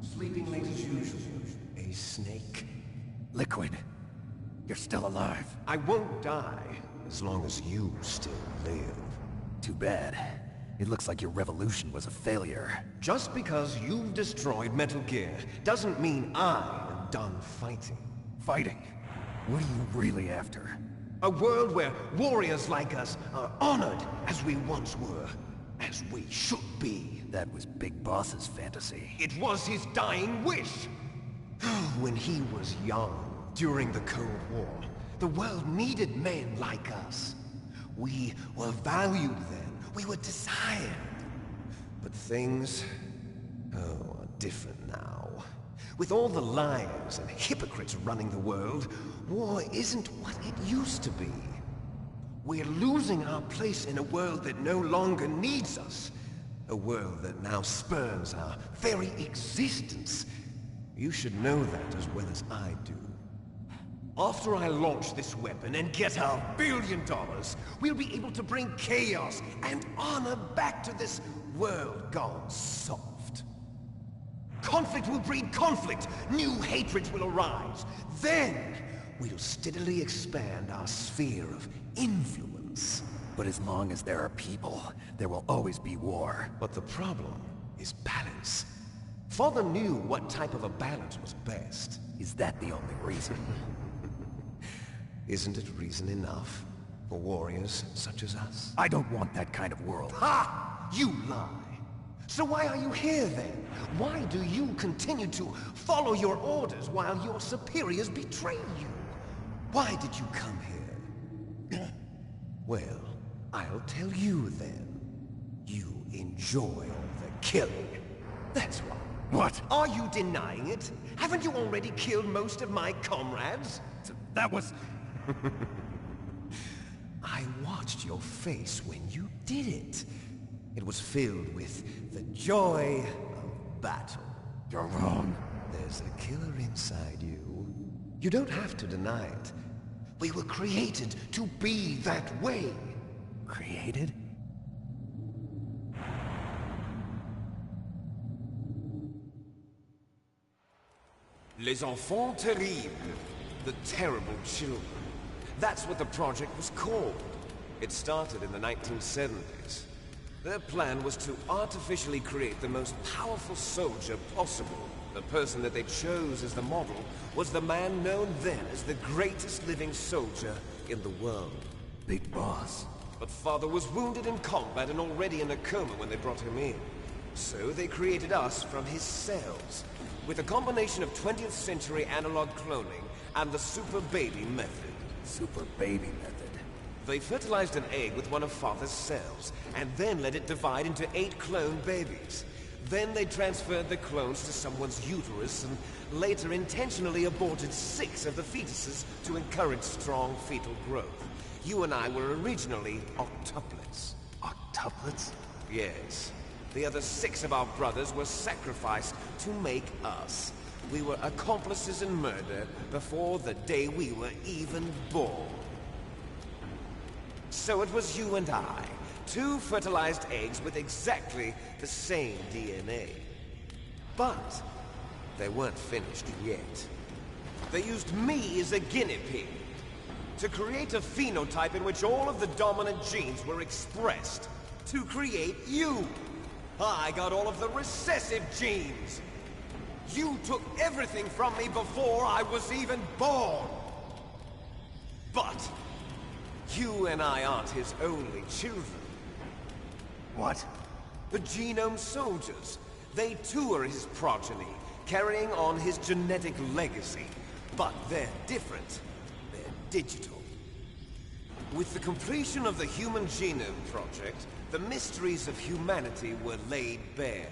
Sleeping late as usual. A snake. Liquid, you're still alive. I won't die as long as you still live. Too bad. It looks like your revolution was a failure. Just because you've destroyed Metal Gear doesn't mean I am done fighting. Fighting? What are you really after? A world where warriors like us are honored as we once were, as we should be. That was Big Boss's fantasy. It was his dying wish. When he was young, during the Cold War, the world needed men like us. We were valued then. We were desired. But things, are different now. With all the liars and hypocrites running the world, war isn't what it used to be. We're losing our place in a world that no longer needs us. A world that now spurns our very existence. You should know that as well as I do. After I launch this weapon and get our $1 billion, we'll be able to bring chaos and honor back to this world gone soft. Conflict will breed conflict. New hatreds will arise. Then, we'll steadily expand our sphere of influence. But as long as there are people, there will always be war. But the problem is balance. Father knew what type of a balance was best. Is that the only reason? Isn't it reason enough for warriors such as us? I don't want that kind of world. Ha! You lie! So why are you here then? Why do you continue to follow your orders while your superiors betray you? Why did you come here? Well, I'll tell you then. You enjoy all the killing. That's why. What? Are you denying it? Haven't you already killed most of my comrades? That was... I watched your face when you did it. It was filled with the joy of battle. You're wrong. There's a killer inside you. You don't have to deny it. We were created to be that way. Created? Les enfants terribles. The terrible children. That's what the project was called. It started in the 1970s. Their plan was to artificially create the most powerful soldier possible. The person that they chose as the model was the man known then as the greatest living soldier in the world. Big Boss. But Father was wounded in combat and already in a coma when they brought him in. So they created us from his cells, with a combination of 20th century analog cloning and the super baby method. Super baby method. They fertilized an egg with one of Father's cells, and then let it divide into 8 clone babies. Then they transferred the clones to someone's uterus, and later intentionally aborted 6 of the fetuses to encourage strong fetal growth. You and I were originally octuplets. Octuplets? Yes. The other 6 of our brothers were sacrificed to make us. We were accomplices in murder before the day we were even born. So it was you and I, 2 fertilized eggs with exactly the same DNA. But they weren't finished yet. They used me as a guinea pig to create a phenotype in which all of the dominant genes were expressed to create you. I got all of the recessive genes. You took everything from me before I was even born. But you and I aren't his only children. What? The Genome Soldiers. They too are his progeny, carrying on his genetic legacy. But they're different. They're digital. With the completion of the Human Genome Project, the mysteries of humanity were laid bare.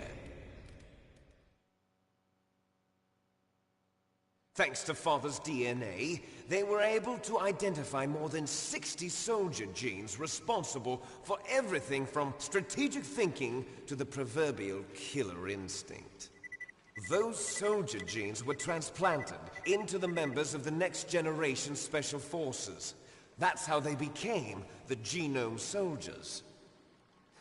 Thanks to Father's DNA, they were able to identify more than 60 soldier genes responsible for everything from strategic thinking to the proverbial killer instinct. Those soldier genes were transplanted into the members of the next generation Special Forces. That's how they became the Genome Soldiers.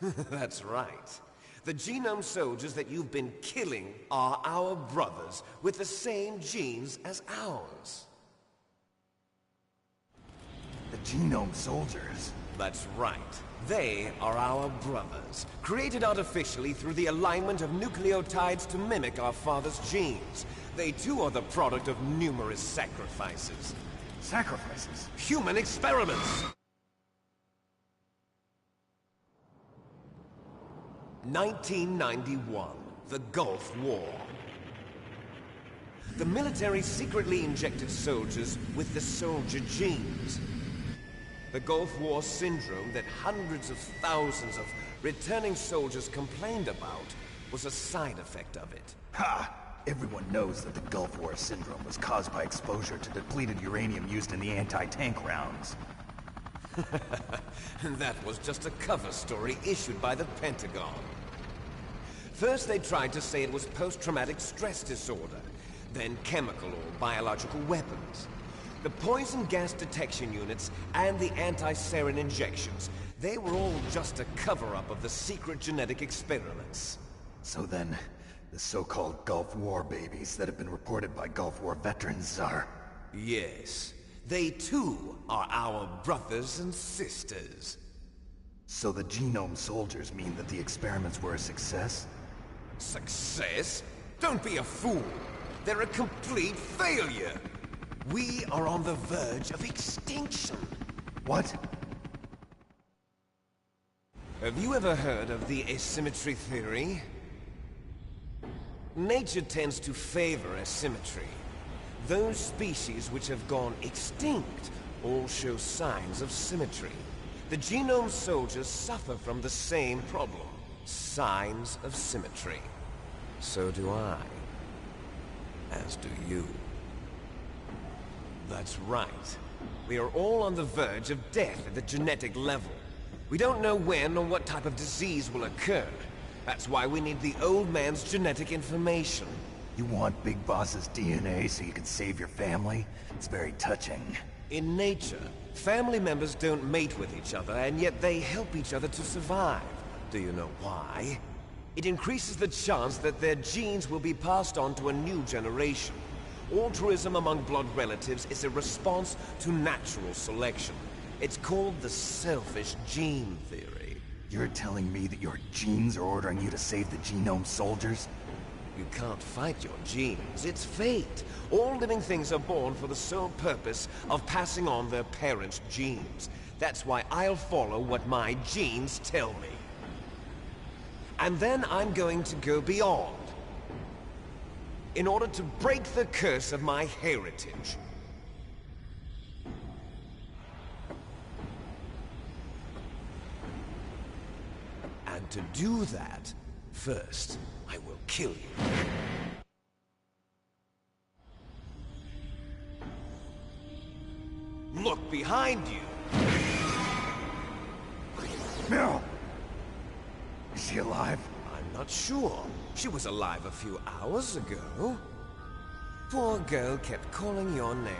That's right. The Genome Soldiers that you've been killing are our brothers with the same genes as ours. The Genome Soldiers? That's right. They are our brothers, created artificially through the alignment of nucleotides to mimic our father's genes. They too are the product of numerous sacrifices. Sacrifices? Human experiments! 1991, the Gulf War. The military secretly injected soldiers with the soldier genes. The Gulf War syndrome that hundreds of thousands of returning soldiers complained about was a side effect of it. Ha! Everyone knows that the Gulf War syndrome was caused by exposure to depleted uranium used in the anti-tank rounds. That was just a cover story issued by the Pentagon. First they tried to say it was post-traumatic stress disorder, then chemical or biological weapons. The poison gas detection units and the anti-sarin injections, they were all just a cover-up of the secret genetic experiments. So then, the so-called Gulf War babies that have been reported by Gulf War veterans are... Yes. They too are our brothers and sisters. So the Genome Soldiers mean that the experiments were a success? Success? Don't be a fool. They're a complete failure. We are on the verge of extinction. What? Have you ever heard of the asymmetry theory? Nature tends to favor asymmetry. Those species which have gone extinct all show signs of symmetry. The Genome Soldiers suffer from the same problem. Signs of symmetry. So do I. As do you. That's right. We are all on the verge of death at the genetic level. We don't know when or what type of disease will occur. That's why we need the old man's genetic information. You want Big Boss's DNA so you can save your family? It's very touching. In nature, family members don't mate with each other, and yet they help each other to survive. Do you know why? It increases the chance that their genes will be passed on to a new generation. Altruism among blood relatives is a response to natural selection. It's called the selfish gene theory. You're telling me that your genes are ordering you to save the Genome Soldiers? You can't fight your genes. It's fate. All living things are born for the sole purpose of passing on their parents' genes. That's why I'll follow what my genes tell me. And then I'm going to go beyond. In order to break the curse of my heritage. And to do that, first, I will kill you. Look behind you! Meryl! Is she alive? I'm not sure. She was alive a few hours ago. Poor girl kept calling your name.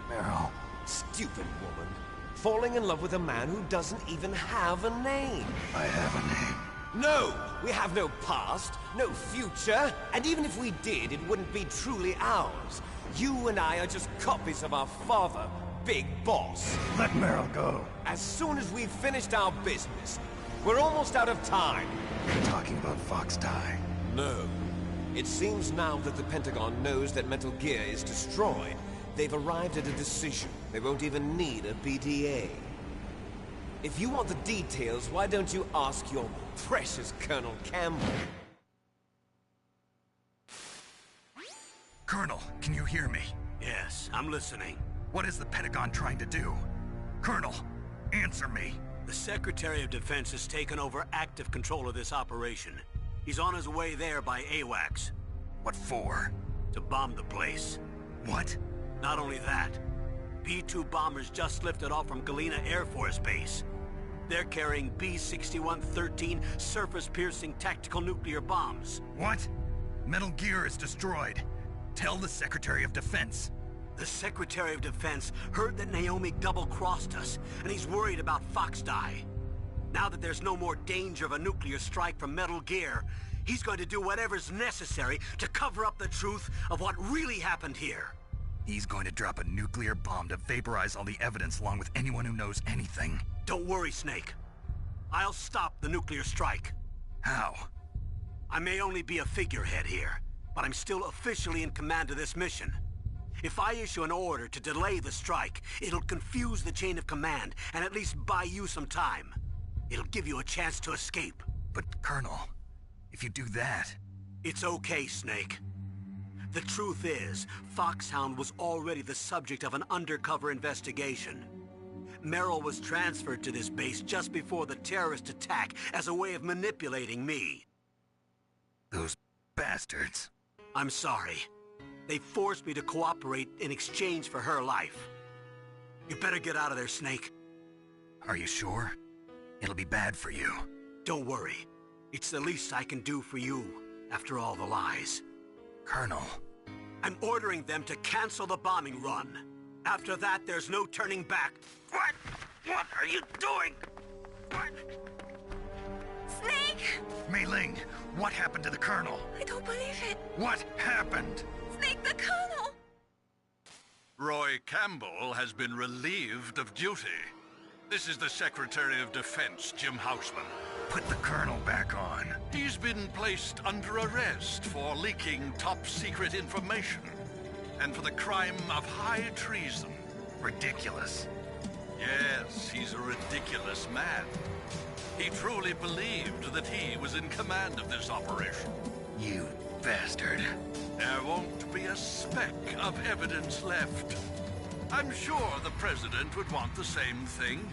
Meryl. Stupid woman. Falling in love with a man who doesn't even have a name. I have a name. No! We have no past, no future, and even if we did, it wouldn't be truly ours. You and I are just copies of our father, Big Boss. Let Meryl go. As soon as we've finished our business, we're almost out of time. You're talking about Fox Die. No. It seems now that the Pentagon knows that Metal Gear is destroyed, they've arrived at a decision. They won't even need a BDA. If you want the details, why don't you ask your precious Colonel Campbell? Colonel, can you hear me? Yes, I'm listening. What is the Pentagon trying to do? Colonel, answer me. The Secretary of Defense has taken over active control of this operation. He's on his way there by AWACS. What for? To bomb the place. What? Not only that, B-2 bombers just lifted off from Galena Air Force Base. They're carrying B-6113 surface-piercing tactical nuclear bombs. What? Metal Gear is destroyed. Tell the Secretary of Defense. The Secretary of Defense heard that Naomi double-crossed us, and he's worried about Fox Die. Now that there's no more danger of a nuclear strike from Metal Gear, he's going to do whatever's necessary to cover up the truth of what really happened here. He's going to drop a nuclear bomb to vaporize all the evidence along with anyone who knows anything. Don't worry, Snake. I'll stop the nuclear strike. How? I may only be a figurehead here, but I'm still officially in command of this mission. If I issue an order to delay the strike, it'll confuse the chain of command and at least buy you some time. It'll give you a chance to escape. But, Colonel, if you do that... It's okay, Snake. The truth is, Foxhound was already the subject of an undercover investigation. Meryl was transferred to this base just before the terrorist attack as a way of manipulating me. Those bastards. I'm sorry. They forced me to cooperate in exchange for her life. You better get out of there, Snake. Are you sure? It'll be bad for you. Don't worry. It's the least I can do for you, after all the lies. Colonel. I'm ordering them to cancel the bombing run. After that, there's no turning back. What? What are you doing? What? Snake! Mei Ling, what happened to the Colonel? I don't believe it. What happened? Snake, the Colonel! Roy Campbell has been relieved of duty. This is the Secretary of Defense, Jim Houseman. Put the Colonel back on. He's been placed under arrest for leaking top-secret information and for the crime of high treason. Ridiculous. Yes, he's a ridiculous man. He truly believed that he was in command of this operation. You bastard. There won't be a speck of evidence left. I'm sure the President would want the same thing.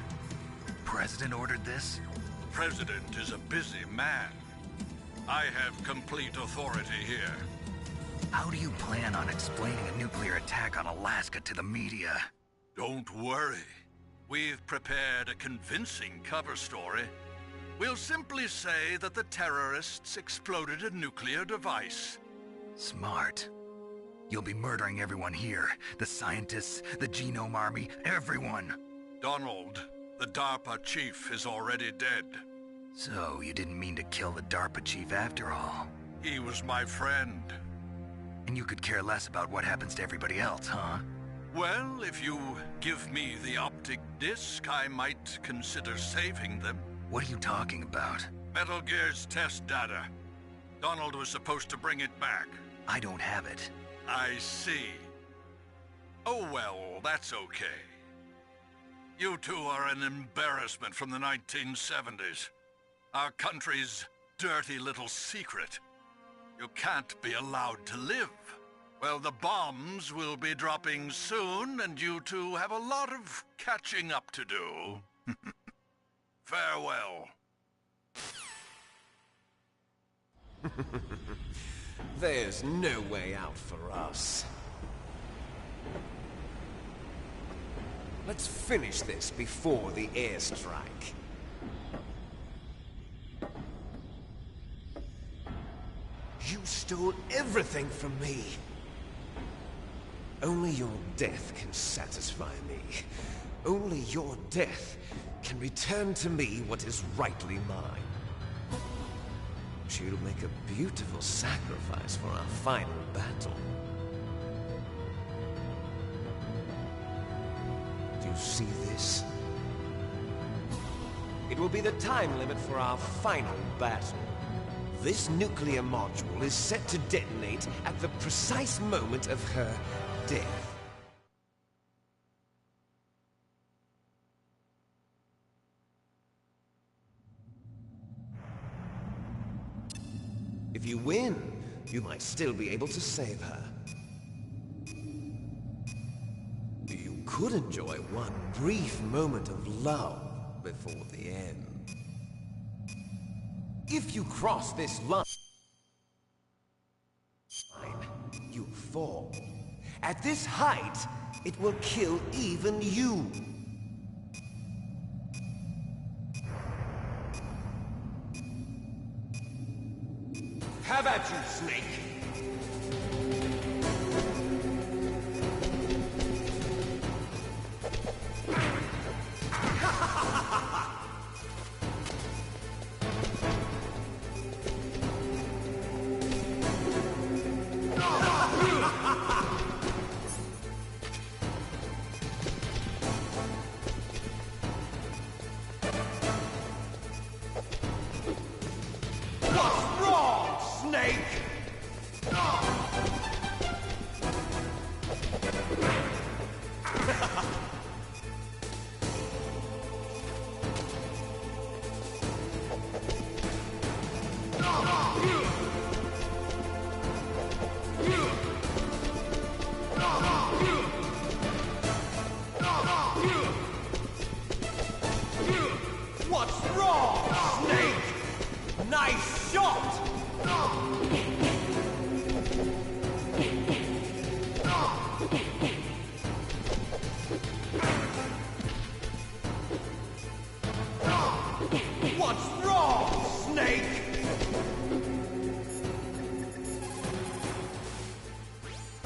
President ordered this? The President is a busy man. I have complete authority here. How do you plan on explaining a nuclear attack on Alaska to the media? Don't worry. We've prepared a convincing cover story. We'll simply say that the terrorists exploded a nuclear device. Smart. You'll be murdering everyone here. The scientists, the Genome Army, everyone. Donald, the DARPA chief, is already dead. So, you didn't mean to kill the DARPA chief after all? He was my friend. And you could care less about what happens to everybody else, huh? Well, if you give me the optic disc, I might consider saving them. What are you talking about? Metal Gear's test data. Donald was supposed to bring it back. I don't have it. I see. Oh well, that's okay. You two are an embarrassment from the 1970s. Our country's dirty little secret. You can't be allowed to live. Well, the bombs will be dropping soon, and you two have a lot of catching up to do. Farewell. There's no way out for us. Let's finish this before the airstrike. You stole everything from me. Only your death can satisfy me. Only your death can return to me what is rightly mine. She'll make a beautiful sacrifice for our final battle. see this? It will be the time limit for our final battle. This nuclear module is set to detonate at the precise moment of her death. If you win, you might still be able to save her. You could enjoy one brief moment of love before the end. If you cross this line, you fall. At this height, it will kill even you. Have at you, Snake! What's wrong, Snake? What's wrong, Snake? Nice shot! What's wrong, Snake?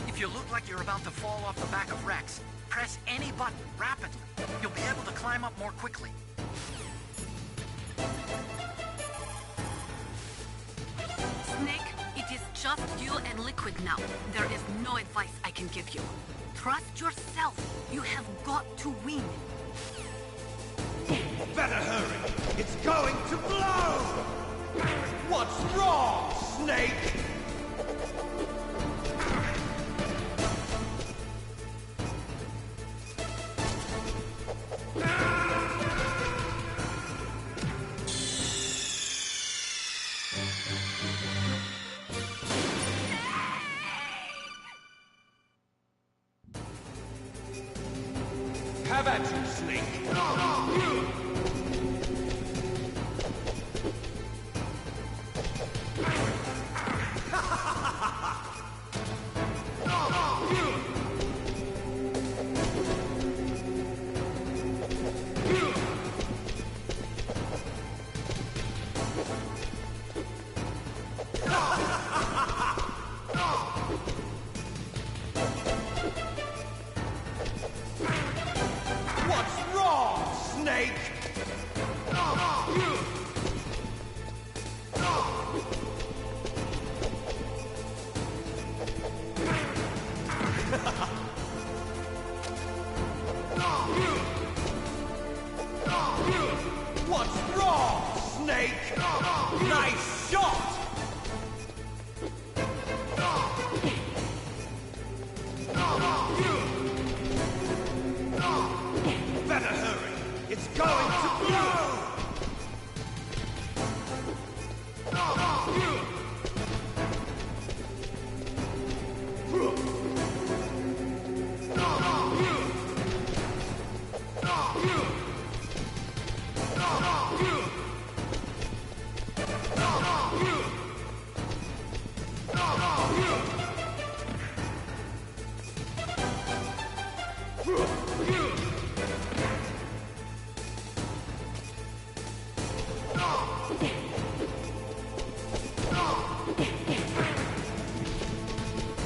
If you look like you're about to fall off the back of Rex, press any button rapidly. You'll be able to climb up more quickly. Snake, it is just you and Liquid now. There is no advice I can give you. Trust yourself. You have got to win. Better hurry! It's going to blow! What's wrong, Snake? Have at you, Snake! What's wrong, Snake? What's wrong, Snake? Nice shot! Better hurry! It's going to blow!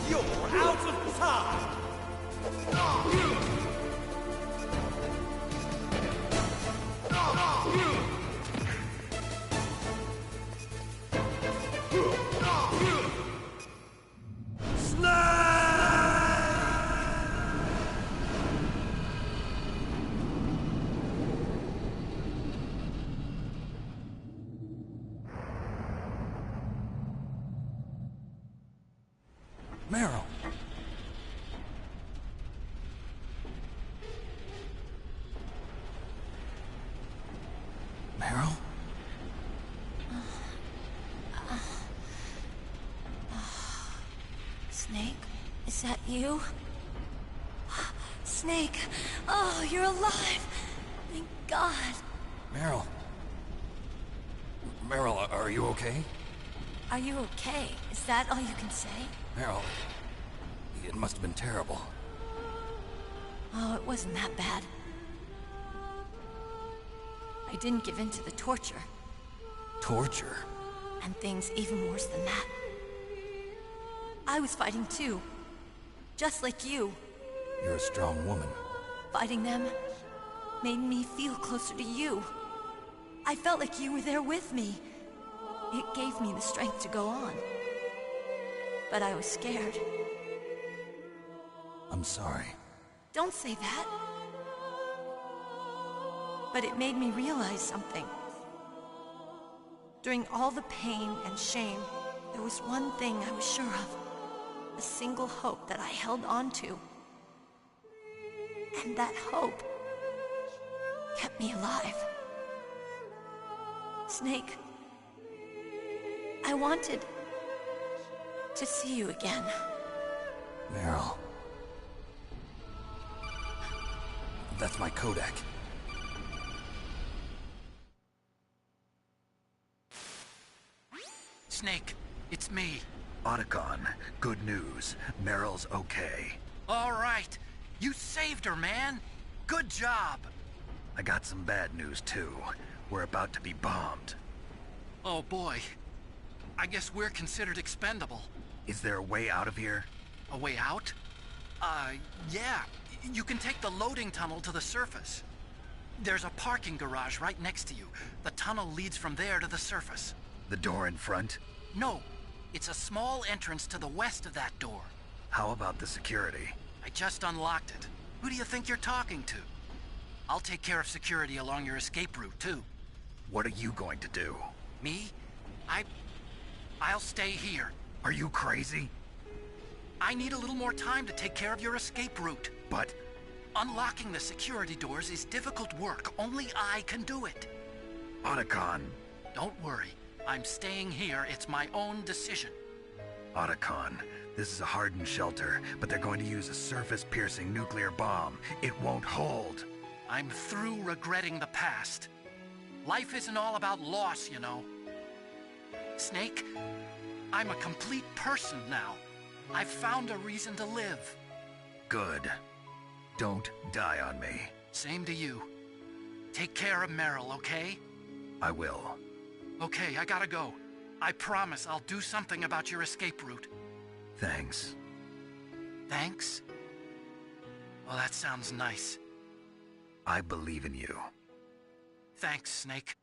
You're out of time! Snake! Snake, is that you? Snake! Oh, you're alive! Thank God! Meryl. Meryl, are you okay? Are you okay? Is that all you can say? Meryl, it must have been terrible. Oh, it wasn't that bad. I didn't give in to the torture. Torture? And things even worse than that. I was fighting too. Just like you. You're a strong woman. Fighting them made me feel closer to you. I felt like you were there with me. It gave me the strength to go on. But I was scared. I'm sorry. Don't say that. But it made me realize something. During all the pain and shame, there was one thing I was sure of. A single hope that I held on to. And that hope kept me alive. Snake, I wanted to see you again. Meryl. That's my Kodak. Snake, it's me. Otacon, good news. Meryl's okay. All right. You saved her, man. Good job. I got some bad news, too. We're about to be bombed. Oh, boy. I guess we're considered expendable. Is there a way out of here? A way out? Yeah. You can take the loading tunnel to the surface. There's a parking garage right next to you. The tunnel leads from there to the surface. The door in front? No. It's a small entrance to the west of that door. How about the security? I just unlocked it. Who do you think you're talking to? I'll take care of security along your escape route, too. What are you going to do? Me? I'll stay here. Are you crazy? I need a little more time to take care of your escape route. But... unlocking the security doors is difficult work. Only I can do it. Otacon. Don't worry. I'm staying here. It's my own decision. Otacon, this is a hardened shelter, but they're going to use a surface-piercing nuclear bomb. It won't hold. I'm through regretting the past. Life isn't all about loss, you know. Snake, I'm a complete person now. I've found a reason to live. Good. Don't die on me. Same to you. Take care of Meryl, okay? I will. Okay, I gotta go. I promise I'll do something about your escape route. Thanks. Thanks? Well, that sounds nice. I believe in you. Thanks, Snake.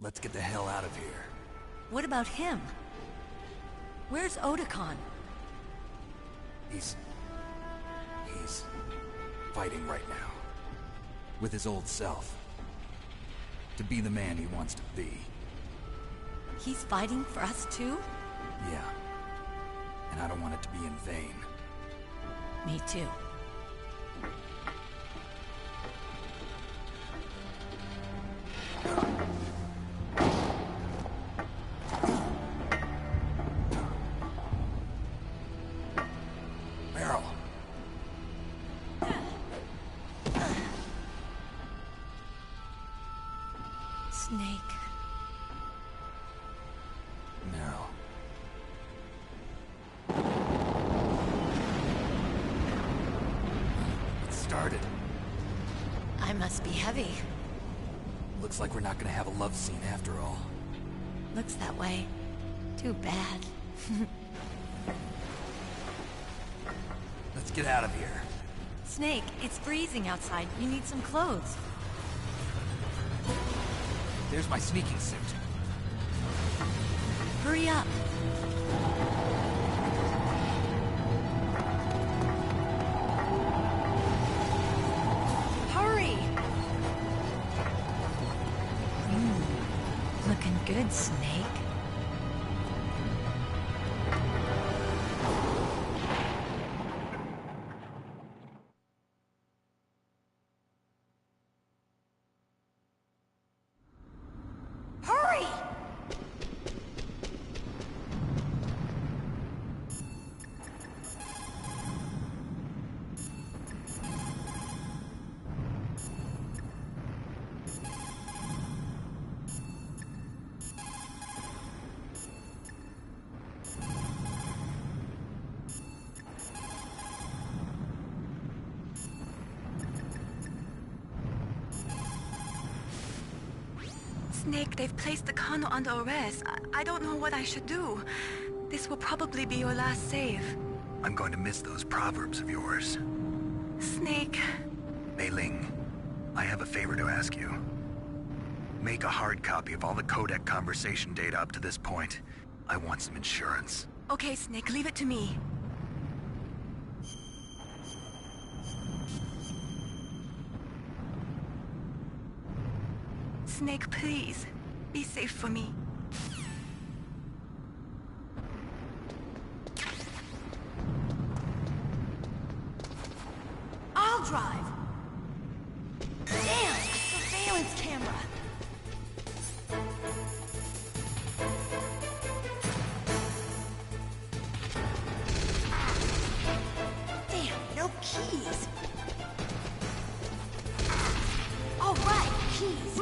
Let's get the hell out of here. What about him? Where's Otacon? He's fighting right now. With his old self. To be the man he wants to be. He's fighting for us too? Yeah. And I don't want it to be in vain. Me too. Meryl. Snake. Meryl. It started. I must be heavy. Looks like we're not gonna have a love scene after all. Looks that way. Too bad. Let's get out of here. Snake, it's freezing outside. You need some clothes. There's my sneaking suit. Hurry up. Hurry! Looking good, Snake. Hurry! Snake, they've placed the Kano under arrest. I don't know what I should do. This will probably be your last save. I'm going to miss those proverbs of yours. Snake. Mei Ling, I have a favor to ask you. Make a hard copy of all the codec conversation data up to this point. I want some insurance. Okay, Snake, leave it to me. Snake, please. Be safe for me. I'll drive. Damn! Surveillance camera! Damn, no keys. All right, keys.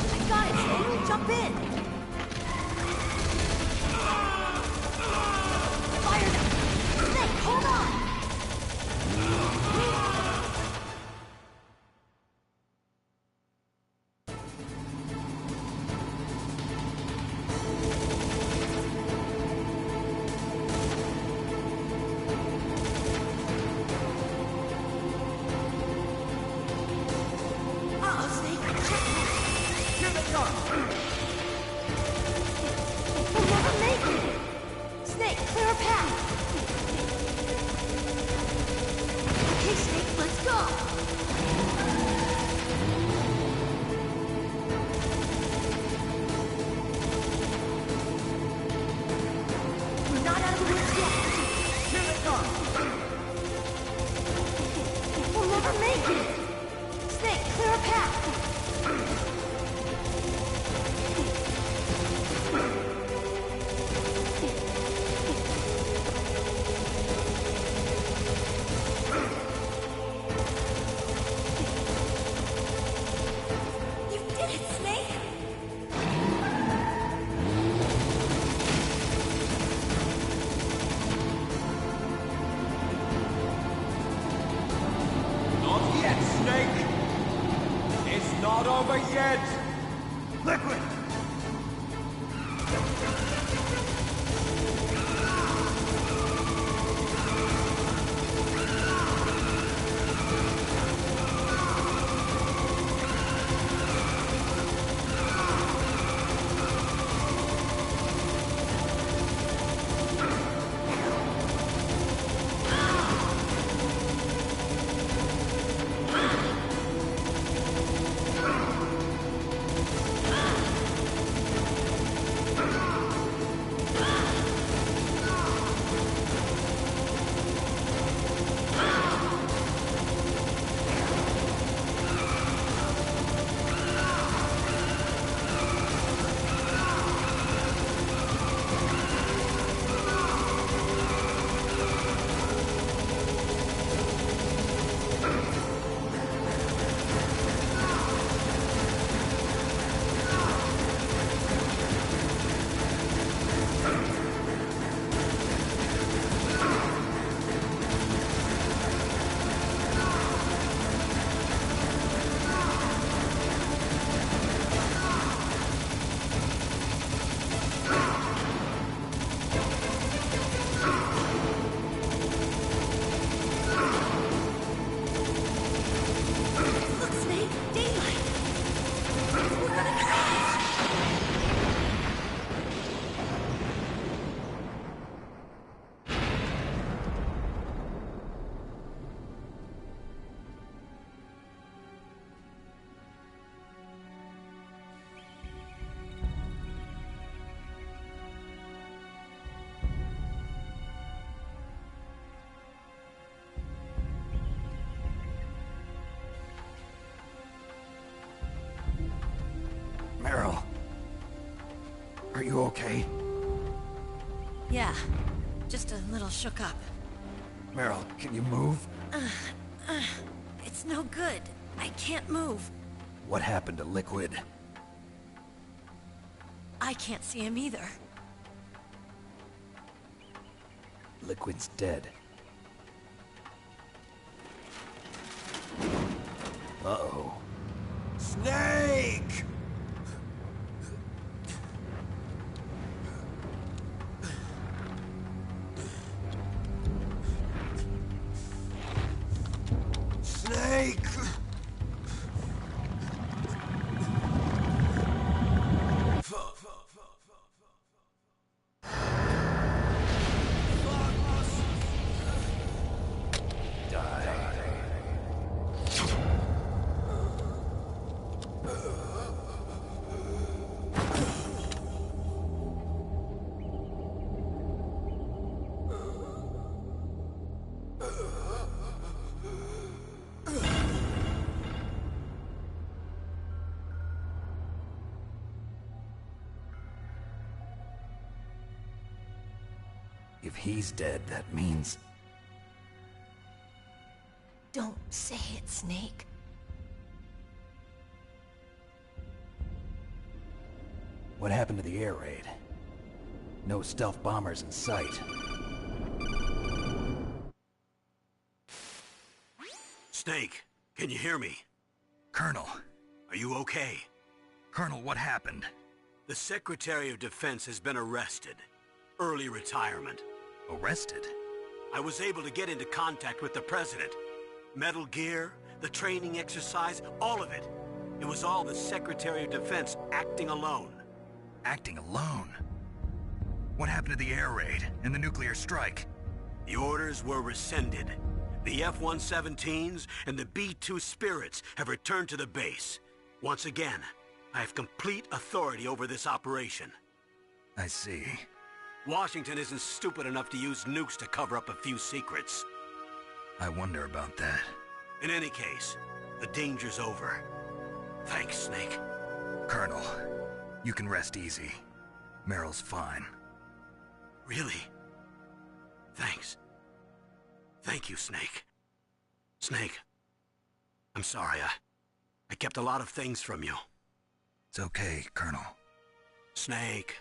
I got it, Snake. Jump in. Fire them. Snake, hold on. Uh-oh, Snake. Checkmate. Here they come. We'll never make it. Snake, clear a path. Okay, Snake, let's go. We're not out of the woods yet. Here they come. We'll never make it. Snake, clear a path. You did it, Snake! Not yet, Snake! It's not over yet! Liquid! Look, Snake! Daylight! We're gonna crash! Meryl. Are you okay? Yeah, just a little shook up. Meryl, can you move? It's no good. I can't move. What happened to Liquid? I can't see him either. Liquid's dead. Uh-oh. Snake! Snake! If he's dead, that means... Don't say it, Snake. What happened to the air raid? No stealth bombers in sight. Snake, can you hear me? Colonel. Are you okay? Colonel, what happened? The Secretary of Defense has been arrested. Early retirement. Arrested? I was able to get into contact with the President. Metal Gear, the training exercise, all of it. It was all the Secretary of Defense acting alone. Acting alone? What happened to the air raid and the nuclear strike? The orders were rescinded. The F-117s and the B-2 Spirits have returned to the base. Once again, I have complete authority over this operation. I see. Washington isn't stupid enough to use nukes to cover up a few secrets. I wonder about that. In any case, the danger's over. Thanks, Snake. Colonel, you can rest easy. Meryl's fine. Really? Thanks. Thank you, Snake. Snake, I'm sorry, I kept a lot of things from you. It's okay, Colonel. Snake,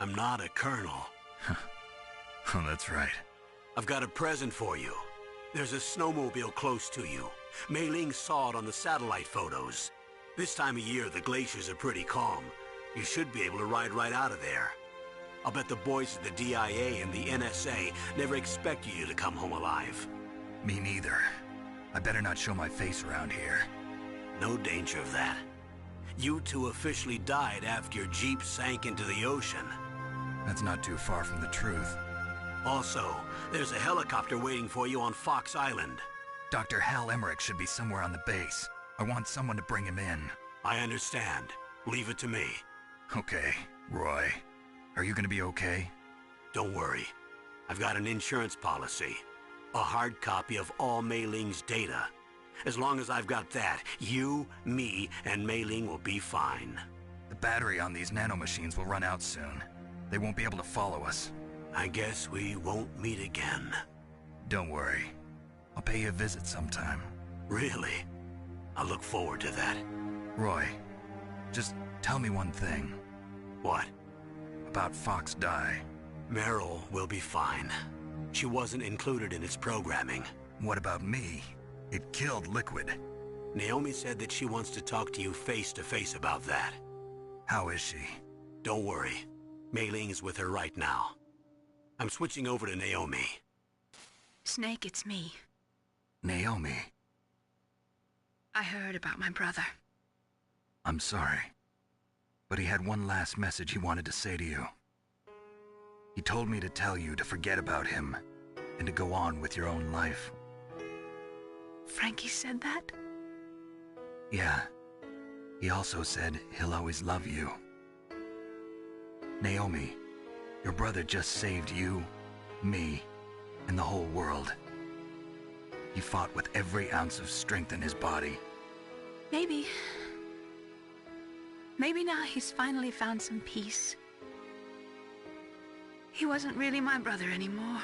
I'm not a colonel. Oh, that's right. I've got a present for you. There's a snowmobile close to you. Mei Ling saw it on the satellite photos. This time of year, the glaciers are pretty calm. You should be able to ride right out of there. I'll bet the boys at the DIA and the NSA never expected you to come home alive. Me neither. I better not show my face around here. No danger of that. You two officially died after your Jeep sank into the ocean. That's not too far from the truth. Also, there's a helicopter waiting for you on Fox Island. Dr. Hal Emmerich should be somewhere on the base. I want someone to bring him in. I understand. Leave it to me. Okay, Roy. Are you gonna be okay? Don't worry. I've got an insurance policy. A hard copy of all Mei Ling's data. As long as I've got that, you, me, and Mei Ling will be fine. The battery on these nanomachines will run out soon. They won't be able to follow us. I guess we won't meet again. Don't worry. I'll pay you a visit sometime. Really? I look forward to that. Roy, just tell me one thing. What? About Fox Die. Meryl will be fine. She wasn't included in its programming. What about me? It killed Liquid. Naomi said that she wants to talk to you face to face about that. How is she? Don't worry. Mei Ling is with her right now. I'm switching over to Naomi. Snake, it's me. Naomi. I heard about my brother. I'm sorry. But he had one last message he wanted to say to you. He told me to tell you to forget about him and to go on with your own life. Frankie said that? Yeah. He also said he'll always love you. Naomi, your brother just saved you, me, and the whole world. He fought with every ounce of strength in his body. Maybe. Maybe now he's finally found some peace. He wasn't really my brother anymore.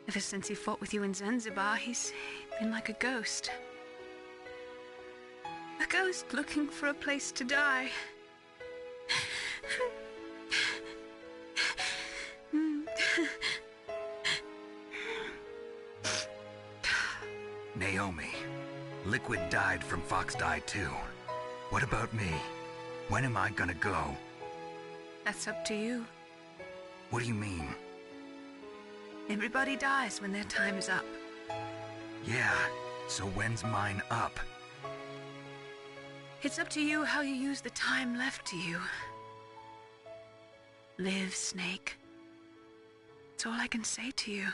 Ever since he fought with you in Zanzibar, he's been like a ghost. A ghost looking for a place to die. Naomi, Liquid died from Fox Die too. What about me? When am I gonna go? That's up to you. What do you mean? Everybody dies when their time's up. Yeah, so when's mine up? It's up to you how you use the time left to you. Live, Snake. That's all I can say to you.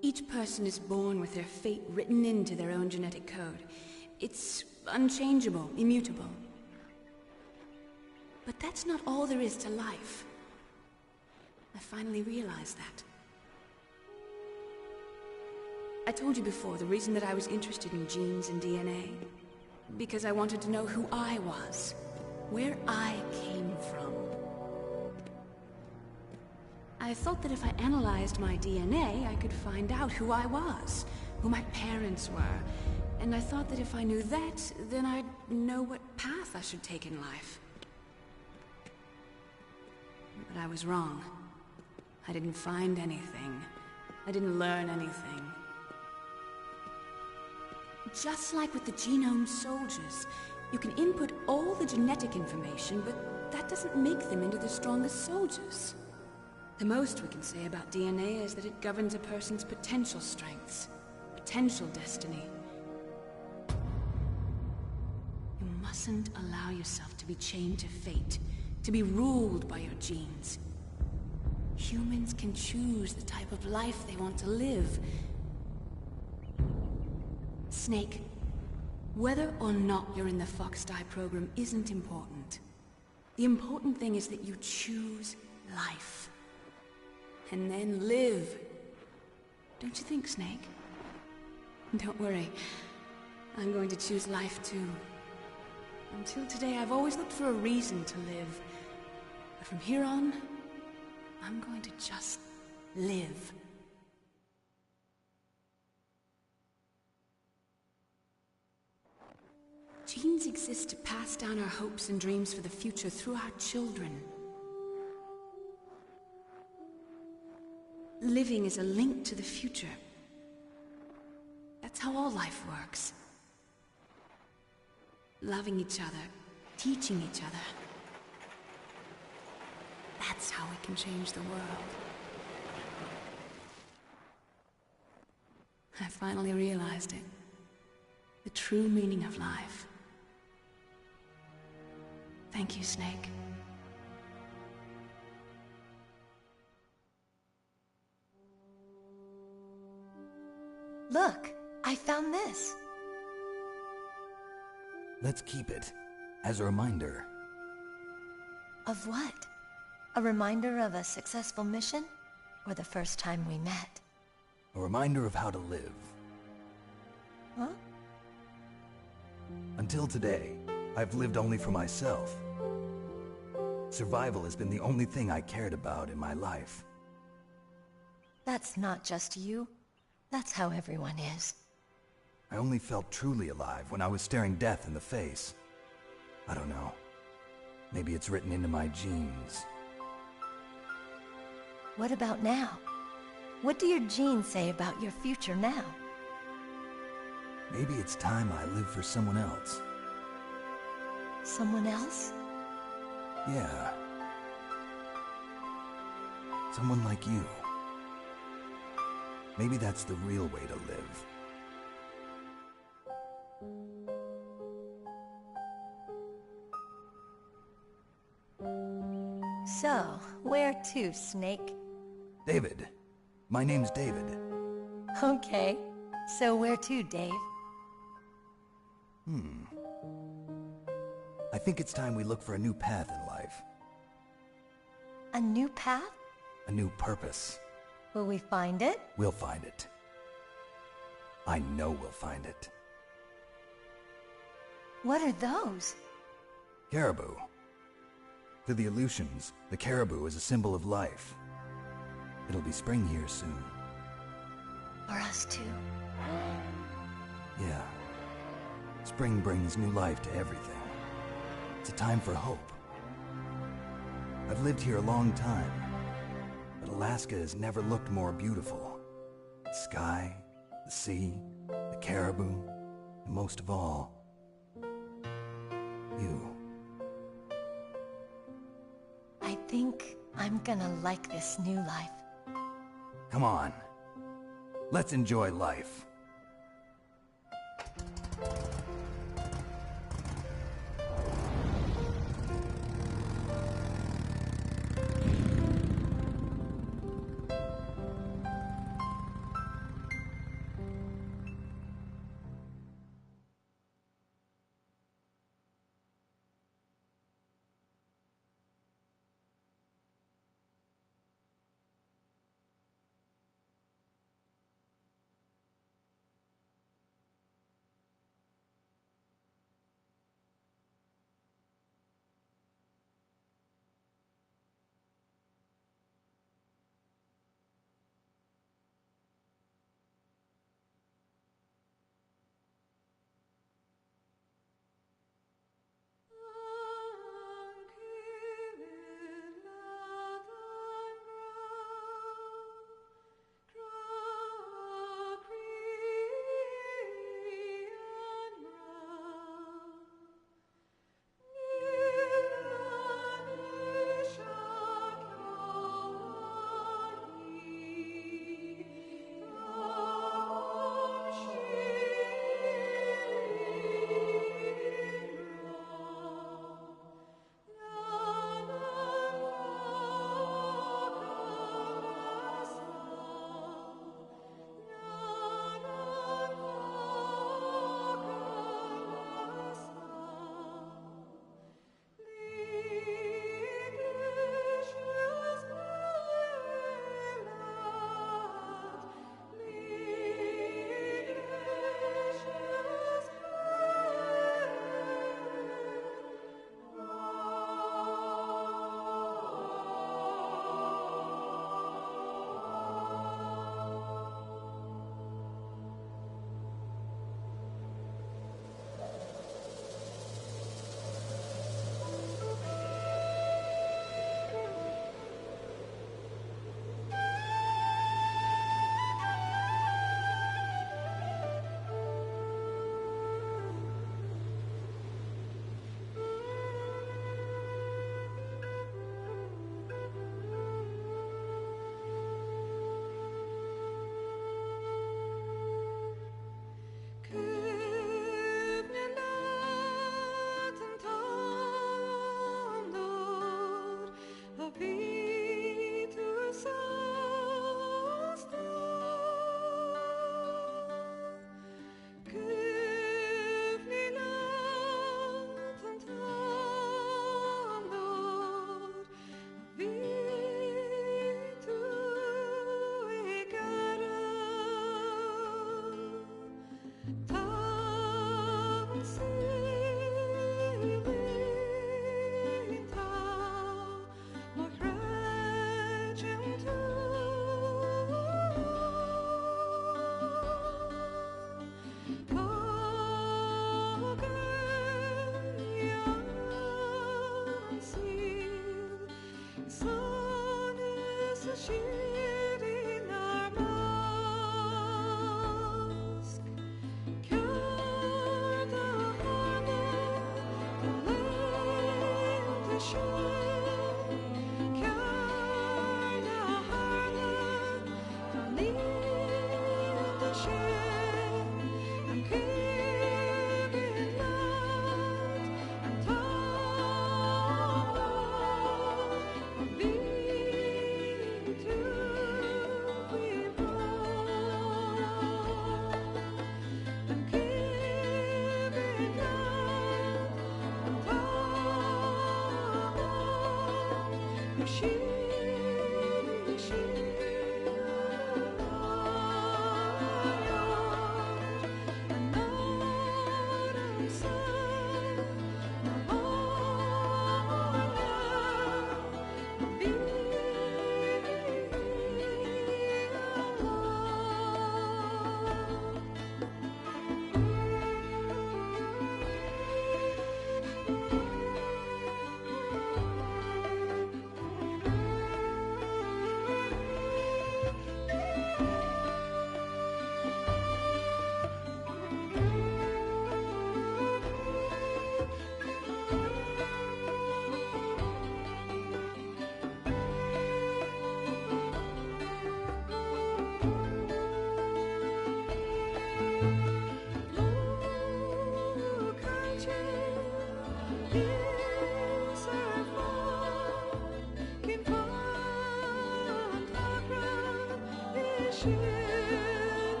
Each person is born with their fate written into their own genetic code. It's unchangeable, immutable. But that's not all there is to life. I finally realized that. I told you before the reason that I was interested in genes and DNA. Because I wanted to know who I was, where I came from. I thought that if I analyzed my DNA, I could find out who I was, who my parents were, and I thought that if I knew that, then I'd know what path I should take in life. But I was wrong. I didn't find anything. I didn't learn anything. Just like with the genome soldiers, you can input all the genetic information, but that doesn't make them into the strongest soldiers. The most we can say about DNA is that it governs a person's potential strengths, potential destiny. You mustn't allow yourself to be chained to fate, to be ruled by your genes. Humans can choose the type of life they want to live. Snake, whether or not you're in the Fox Die program isn't important. The important thing is that you choose life. And then live. Don't you think, Snake? Don't worry. I'm going to choose life too. Until today, I've always looked for a reason to live. But from here on, I'm going to just live. Genes exist to pass down our hopes and dreams for the future through our children. Living is a link to the future. That's how all life works. Loving each other, teaching each other. That's how we can change the world. I finally realized it. The true meaning of life. Thank you, Snake. Look, I found this. Let's keep it as a reminder. Of what? A reminder of a successful mission? Or the first time we met? A reminder of how to live. Huh? Until today, I've lived only for myself. Survival has been the only thing I cared about in my life. That's not just you. That's how everyone is. I only felt truly alive when I was staring death in the face. I don't know. Maybe it's written into my genes. What about now? What do your genes say about your future now? Maybe it's time I live for someone else. Someone else? Yeah. Someone like you. Maybe that's the real way to live. So, where to, Snake? David. My name's David. Okay. So where to, Dave? I think it's time we look for a new path in life. A new path? A new purpose. Will we find it? We'll find it. I know we'll find it. What are those? Caribou. To the Aleutians, the caribou is a symbol of life. It'll be spring here soon. For us too. Yeah. Spring brings new life to everything. It's a time for hope. I've lived here a long time, but Alaska has never looked more beautiful. The sky, the sea, the caribou, and most of all, you. I think I'm gonna like this new life. Come on. Let's enjoy life.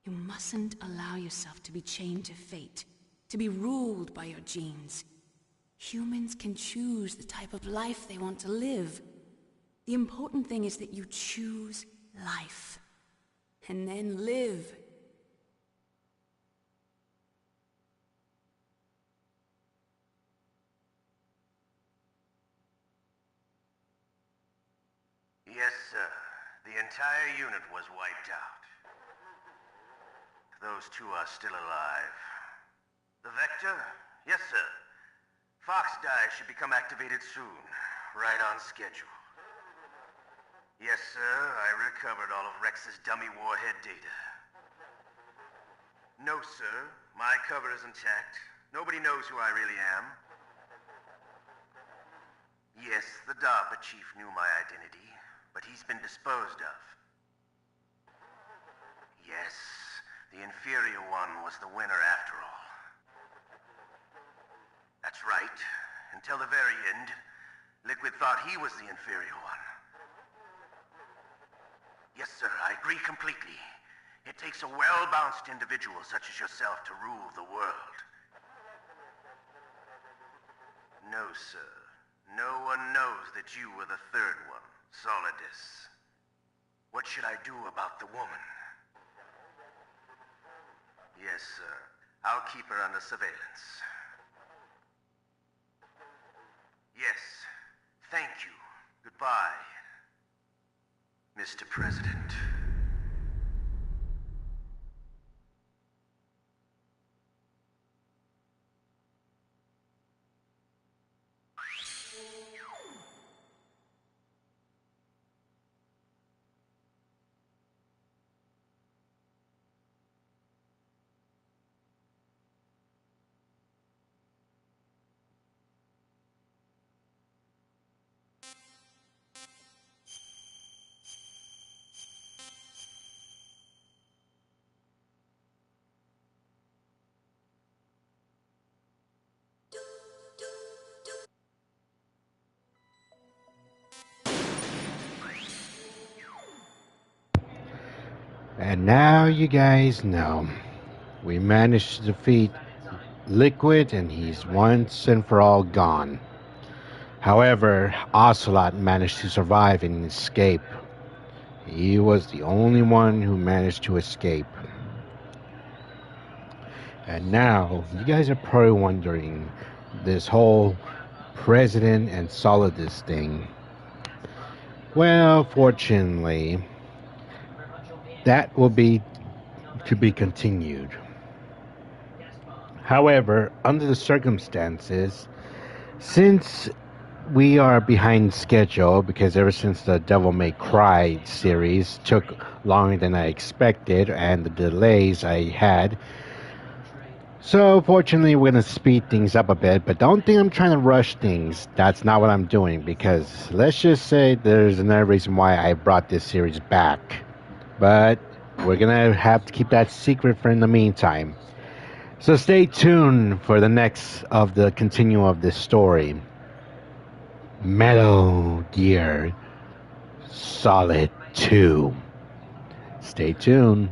You mustn't allow yourself to be chained to fate, to be ruled by your genes. Humans can choose the type of life they want to live. The important thing is that you choose life, and then live. Yes, sir. The entire unit was wiped out. Those two are still alive. The Vector? Yes, sir. Fox Die should become activated soon. Right on schedule. Yes, sir. I recovered all of Rex's dummy warhead data. No, sir. My cover is intact. Nobody knows who I really am. Yes, the DARPA chief knew my identity, but he's been disposed of. Yes, the inferior one was the winner after all. That's right. Until the very end, Liquid thought he was the inferior one. Yes, sir, I agree completely. It takes a well-balanced individual such as yourself to rule the world. No, sir. No one knows that you were the third one, Solidus. What should I do about the woman? Yes, sir. I'll keep her under surveillance. Yes. Thank you. Goodbye, Mr. President. And now you guys know. We managed to defeat Liquid and he's once and for all gone. However, Ocelot managed to survive and escape. He was the only one who managed to escape. And now, you guys are probably wondering this whole President and Solidus thing. Well, fortunately, that will be to be continued. However, under the circumstances, since we are behind schedule, because ever since the Devil May Cry series took longer than I expected and the delays I had, so fortunately we're going to speed things up a bit, but don't think I'm trying to rush things. That's not what I'm doing, because let's just say there's another reason why I brought this series back. But we're going to have to keep that secret for in the meantime. So stay tuned for the next of the continuum of this story. Metal Gear Solid 2. Stay tuned.